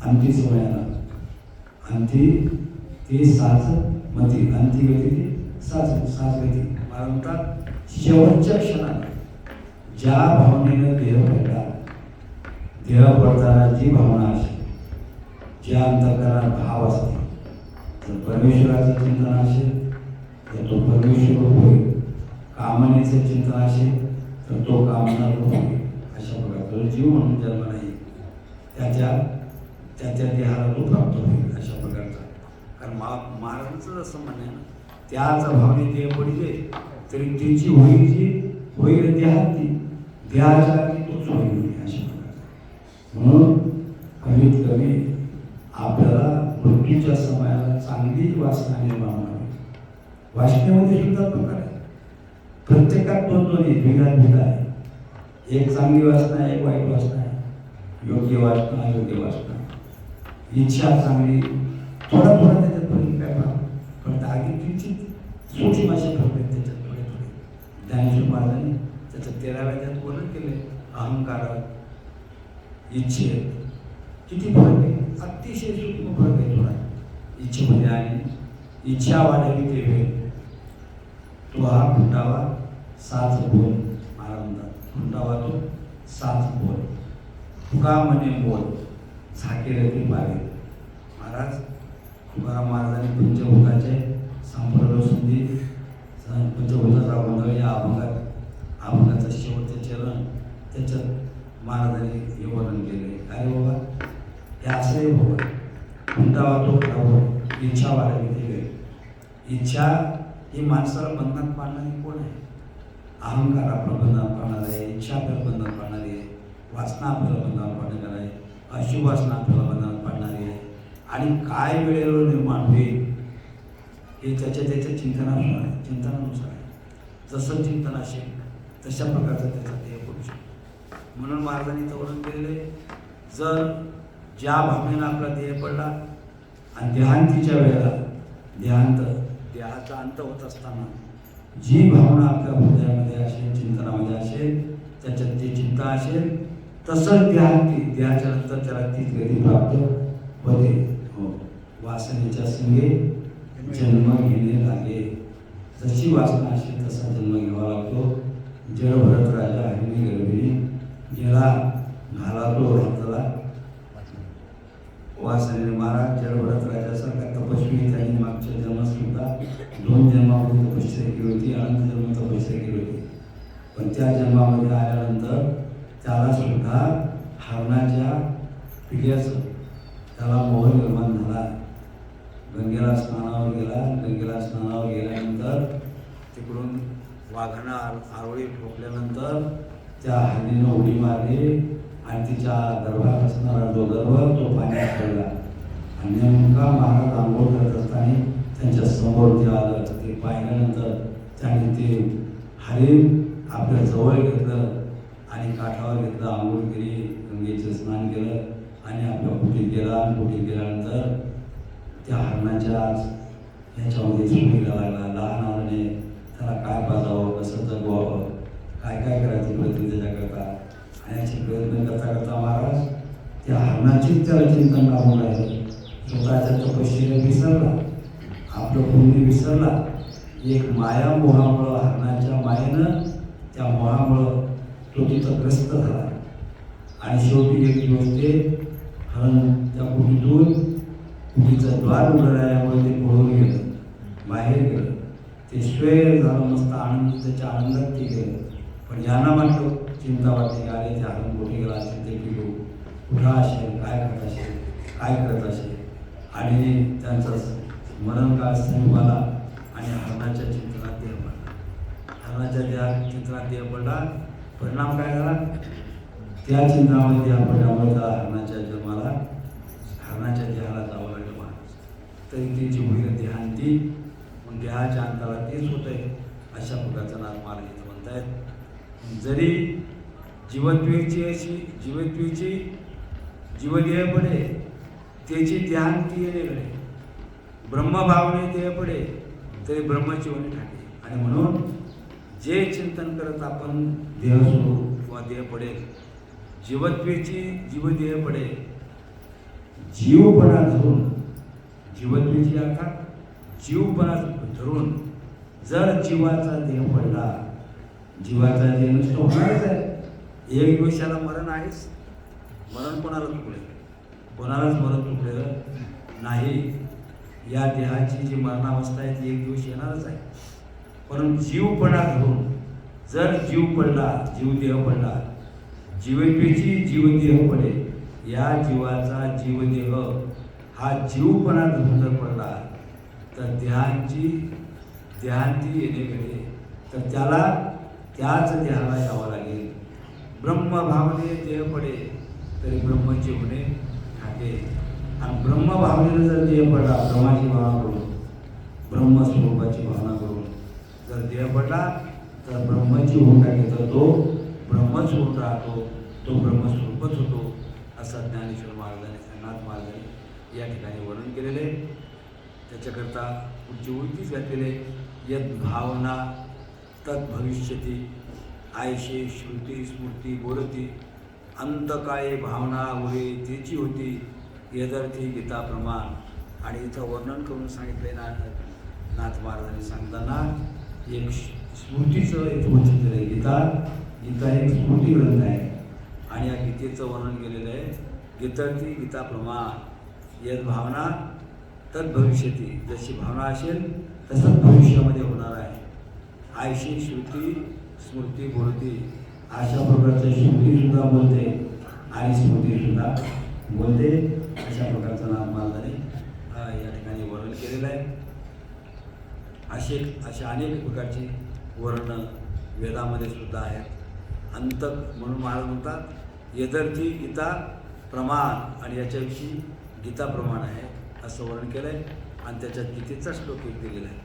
अंती समयाला, अंती ते साच मती, अंती गती ते साच गती मानतात. शेवटच्या क्षणात ज्या भावनेनं देह पडला, देह पडताना जी भावना असेल, ज्या अंतःकरणात भाव असते, जर परमेश्वराचं चिंतन असेल तर तो परमेश्वर होईल, कामनेचं चिंतन असेल तर तो कामना होईल. अशा प्रकारचा जीव म्हणून जन्म नाही, त्याच्या देहाला तो प्राप्त होईल अशा प्रकारचा. कारण महाराजांचं असं म्हणणं आहे ना, त्याच भावने देह पडले तरी त्याची होईल जी होईल देहात ती देहाच्या आधी तोच होईल अशा प्रकारचा. म्हणून कमीत कमी आपल्याला मृत्यूच्या समयाला चांगली वासना निर्माण व्हावी. वासनेमध्ये सुद्धा प्रकार आहे, प्रत्येकात दोन्ही द्विधा आहे. एक चांगली वासना आहे, एक वाईट वासना आहे, योग्य वासना अयोग्य वासना. इच्छा चांगली थोडा त्याच्यात फरक काय पहा, पण आधी किंचित सूक्ष्म असे फरक आहेत त्याच्यात थोडे. ज्ञानेश्वर महाराजांनी त्याचं 13व्या अध्यायात वर्णन केले. अहंकारात, इच्छेत किती फरक आहे, अतिशय सूक्ष्म फरक आहे थोडा इच्छेमध्ये. आणि इच्छा वाढावी ते वेळ तो हा फुटावा 7 बोल. महाराज म्हणतात फुटावा तो 7 बोल. फुका म्हणे बोल झाकेल ती पावे. महाराज तुकाराम महाराजांनी पंचभूताचे संपर्क संधी पंचभूताचा गोंधळ या अभंगाचं शेवटचं चरण त्याच्यात महाराजांनी हे वर्णन केले. अरे बाबा हे असंही हो फुटावा तो फुटावा, इच्छा वाढावी ते वेळ. इच्छा ही माणसाला बंधनात पाडणारी कोण आहे? अहंकार आपलं बंधनात पाडणार आहे, इच्छा आपल्याला बंधनात पाडणारी आहे, वासना आपल्याला बंधनात पाडणार आहे, अशुभ वासना आपल्याला बंधनात पाडणारी आहे. आणि काय वेळेवर निर्माण होईल हे त्याच्या चिंतनानुसार आहे. जसं चिंतन असेल तशा प्रकारचं त्याचा देह करू शकतो. म्हणून महाराजांनी इथं वर्णन केलेले, जर ज्या भावनेनं आपला देह पडला आणि देहांतीच्या वेळेला देहाचा अंत होत असताना जी भावना आपल्या हृदयामध्ये असेल, चिंतनामध्ये असेल, त्याच्यात जे चिंता असेल तसंच देहाच्या नंतर त्याला ती गती प्राप्त होते. हो, वासनेच्या संगे जन्म घेणे लागे. जशी वासना असेल तसा जन्म घ्यावा लागतो. जळ भरत राजा हरिणी गर्भिणी गेला घाला तो हाताला वासनेने. महाराज जळ भरत राजासारखा तपस्वी त्यांनी मागच्या जन्मात सुद्धा 2 जन्मामध्ये तपस्या केली होती, अनंत जन्म तपस्या केली होती. पण त्या जन्मामध्ये आल्यानंतर त्याला सुद्धा हरणाच्या पिढ्याचं त्याला मोह निर्माण झाला. गंगेला स्नानावर गेल्यानंतर तिकडून वाघानं आरोळी ठोकल्यानंतर त्या हरणीनं उडी मारली आणि तिच्या गर्भात असणारा जो गर्भ तो पाण्यात पडला. आणि नेमका महाराज आंघोळ करत असताना त्यांच्या समोर ते आलं. ते पाहिल्यानंतर त्याने ते हरिण आपल्या जवळ घेतलं आणि काठावर घेतलं, आंघोळ केली, गंगेचं स्नान केलं आणि आपल्या कुटीत गेला. कुटीत गेल्यानंतर त्या हरणाच्या ह्याच्यामध्ये झोपीला लागला. लहान हरणे त्याला काय पाजावं, कसं जगवावं, काय करायचं प्रयत्न त्याच्याकरता. आणि याचे प्रयत्न करता महाराज त्या हरणाचीच त्याला चिंतन लागून राहिलं. स्वतःच्या तपस्येला विसरला, आपलं पुण्य विसरला. एक माया मोहामुळं, हरणाच्या मायेनं त्या मोहामुळं तो तिथं ग्रस्त झाला. आणि शेवटी एक दिवस ते हरण त्या कुटीचं द्वार उघडं राहिल्यामुळे ते पळून गेलं, बाहेर गेलं. ते स्वेर झालं, मस्त आनंद, त्याच्या आनंदात ते गेलं. पण यांना मात्र चिंता वाटते, अरे ते हरण कुठे गेला असेल, ते पिलो कुठं असेल, काय करत असेल, काय करत असेल. आणि त्यांचा स्मरण काळ समीप आला आणि हरणाच्या चिंतनात देह पडला. हरणाच्या चिंतनात देह पडला. परिणाम काय झाला? त्या चिंतनामध्ये देह पडल्यामुळे त्या हरणाच्या जन्माला, हरणाच्या देहाला जावं लागलं महाराज. तरी त्याची होईल देहांती, पण देहाच्या अंताला तेच होत आहे. अशा प्रकारचा नाथ महाराज इथं म्हणतायत. जरी जीवत्वेची जीवदेह पडे त्याची देहांती येणे, ब्रह्मभावने देह पडे तरी ब्रह्मजीवने ठाके. आणि म्हणून जे चिंतन करत आपण देह सोडू किंवा देह पडेल, जीवत्वेची जीवदेह पडे, जीवपणा धरून, जीवत्वेची अर्थात जीवपणा धरून जर जीवाचा देह पडला, जीवाचा देह नसतो होणारच आहे. एक दिवसाला मरण आहेच. मरण कोणाला चुकले? कोणालाच मरण चुकलेलं नाही. या देहाची जी मरणावस्था आहे ती एक दिवस येणारच आहे. परंतु जीवपणा धरून जर जीव पडला, जीवदेह पडला, जीवपेची जीवदेह पडे, या जीवाचा जीवदेह हा जीवपणा धरून जर पडला तर देहांती येणे तर त्याला त्याच देहाला यावं लागेल. ब्रह्मभावने देह पडे तरी ब्रह्मची होणे ठाके. आणि ब्रह्मभावनेनं जर देह पडला, ब्रह्माची भावना करून, ब्रह्मस्वरूपाची भावना करून जर देह पडला तर ब्रह्मची होऊन टाके, तर तो ब्रह्मच होऊन राहतो, तो ब्रह्मस्वरूपच होतो, असं ज्ञानेश्वर महाराजांनी, नाथ महाराजांनी या ठिकाणी वर्णन केलेले. त्याच्याकरता पुढची ओळखीच घातलेले, यद भावना तद भविष्यती आयशे श्रुती स्मृती बोलती, अंतकाळे भावना उरे तेची होती, यदर्थी गीता प्रमाण. आणि इथं वर्णन करून सांगितले नाथ महाराजांनी सांगताना एक स्मृतीचं एक वचन दिलं आहे. गीता एक स्मृती ग्रंथ आहे आणि या गीतेचं वर्णन केलेलं आहे. गीतार्थी गीता प्रमाण, यद भावना तद भविष्यती, जशी भावना असेल तसंच भविष्यामध्ये होणार आहे. आयशी श्रुती स्मृती बोलती, अशा प्रकारचं श्रुतीसुद्धा बोलते आणि स्मृतीसुद्धा बोलते. अशा प्रकारचं नाथ महाराजांनी या ठिकाणी वर्णन केलेलं आहे. अशा अनेक प्रकारची वर्णन वेदामध्ये सुद्धा आहेत. अंतक म्हणून महाराज म्हणतात यदर्थी गीता प्रमाण, आणि याच्याविषयी गीता प्रमाण आहे असं वर्णन केलं आहे. आणि त्याच्यात गीतेचा श्लोक एक दिलेला आहे,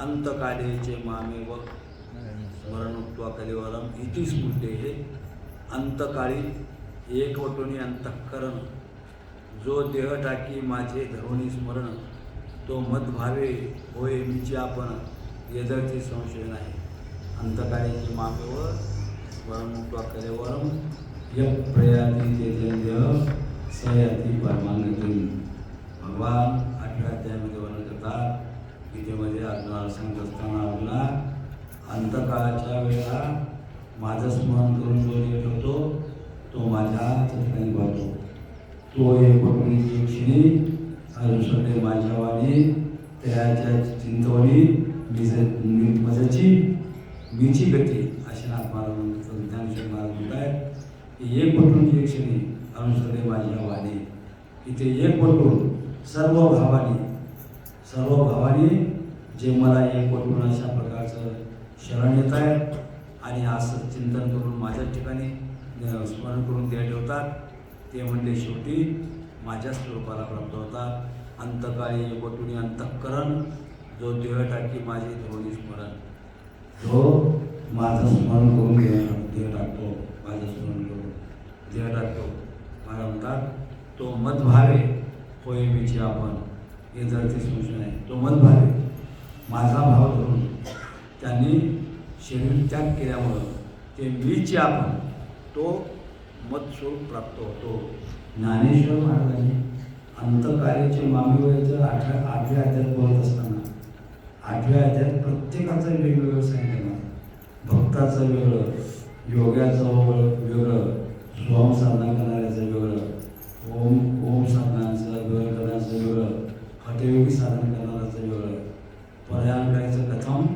अंतकालेचे मामेव स्मरणोक्त्वा कलेवरम इति स्मृते. हे अंतकाळी एकवटोनी अंतःकरण, जो देह टाकी माझे धरुणी स्मरण, तो मदभावे होय मीची आपण, यदर्थी संशय नाही. अंतकाळीचे मामेव स्मरणोक्त्वा कलेवरम यः प्रयाति तेजन्य सयाति परमांगती. भगवान 8व्या अध्यायामध्ये वर्णन करतात. गीतेमध्ये अर्जुनाला सांगत असताना अर्जुना, अंतकाळाच्या वेळेला माझं स्मरण करून जो येत होतो तो माझ्याच ठिकाणी पाहतो. तो एक पटुनीची क्षणी अनुसरणे माझ्या वाणी, त्याच्या चिंतवणी मजची मीची गती. अशी नाथ महाराज म्हणतात, ज्ञानेश्वर महाराज म्हणतात की एक पटुनीची क्षणी अनुसरणे माझ्या वाणी. इथे एक पटून सर्व भावानी जे मला एक पटून अशा प्रकारचं शरण येत आहेत आणि असं चिंतन करून माझ्याच ठिकाणी स्मरण करून ते ठेवतात, ते म्हणजे शेवटी माझ्या स्वरूपाला प्राप्त होतात. अंतकाळी एकवटुनी अंतःकरण, जो देह टाकी माझे धरुणी स्मरण, जो माझं स्मरण करून देह टाकतो, माझं स्मरण करून देह टाकतो. मला म्हणतात तो मदभावे होय मीची आपण, हे जर ते संशय आहे. तो मदभावे, माझा भाव धरून त्यांनी शरीर त्याग केल्यामुळं ते मीची आपण, तो मदस्वरूप प्राप्त होतो. ज्ञानेश्वर महाराजांनी अंतकाळीचे मामेवयाचं 8व्या अध्यायात बोलत असताना 8व्या अध्यायात प्रत्येकाचं वेगवेगळं सांगितलं. भक्ताचं वेगळं, योग्याचं वेगळं, सोम साधना करणाऱ्याचं वेगळं, ओम साधनाचं करण्याचं वेगळं, हठयोगी साधन करणाऱ्याचं वेगळं, पर्यायकायचं कथम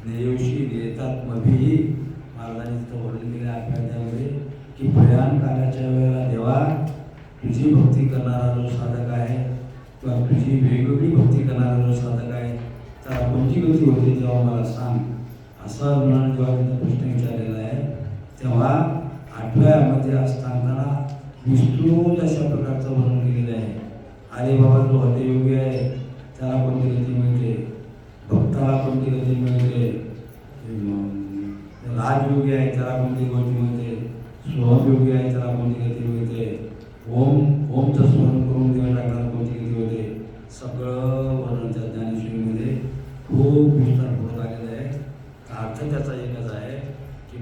नेयोशी देतात मभी. महाराजांनी तिथं वर्णन केलं 8व्या अध्यायामध्ये की प्रयाण कालाच्या वेळेला देवा तुझी भक्ती करणारा जो साधक आहे किंवा तुझी वेगवेगळी भक्ती करणारा जो साधक आहे त्याला कोणती गती होते तेव्हा मला सांग, असा अर्जुनाने जेव्हा तिथं प्रश्न विचारलेला आहे. तेव्हा 8व्यामध्ये असताना विस्तृत अशा प्रकारचं वर्णन केलेलं आहे. अरे बाबा, जो हठयोगी आहे त्याला कोणती गती मिळते, भक्ताला कोणती गती मिळते, राजयोगी आहे त्याला कोणती गती मिळते, स्वयोगी आहे त्याला कोणती गती मिळते, ओमचं स्मरण करून देव टाकण्याला कोणती गती होते, सगळं वर्णन त्या ज्ञानेश्वरीमध्ये खूप विस्तारपूर्वक आलेलं आहे. अर्थ त्याचा एकच आहे की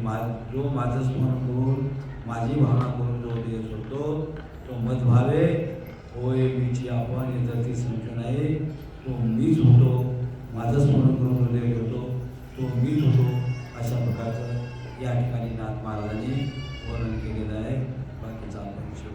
जो माझं स्मरण करून माझी भावना करून जो देश होतो तो मदभावे होय मीची आपण, याचा ती संशय नाही. तो मीच होतो, माझं स्मरण करून जो देश होतो तो मीच होतो. अशा प्रकारचं या ठिकाणी नाथ महाराजांनी वर्णन केलेलं आहे. बाकीचा आपण विषय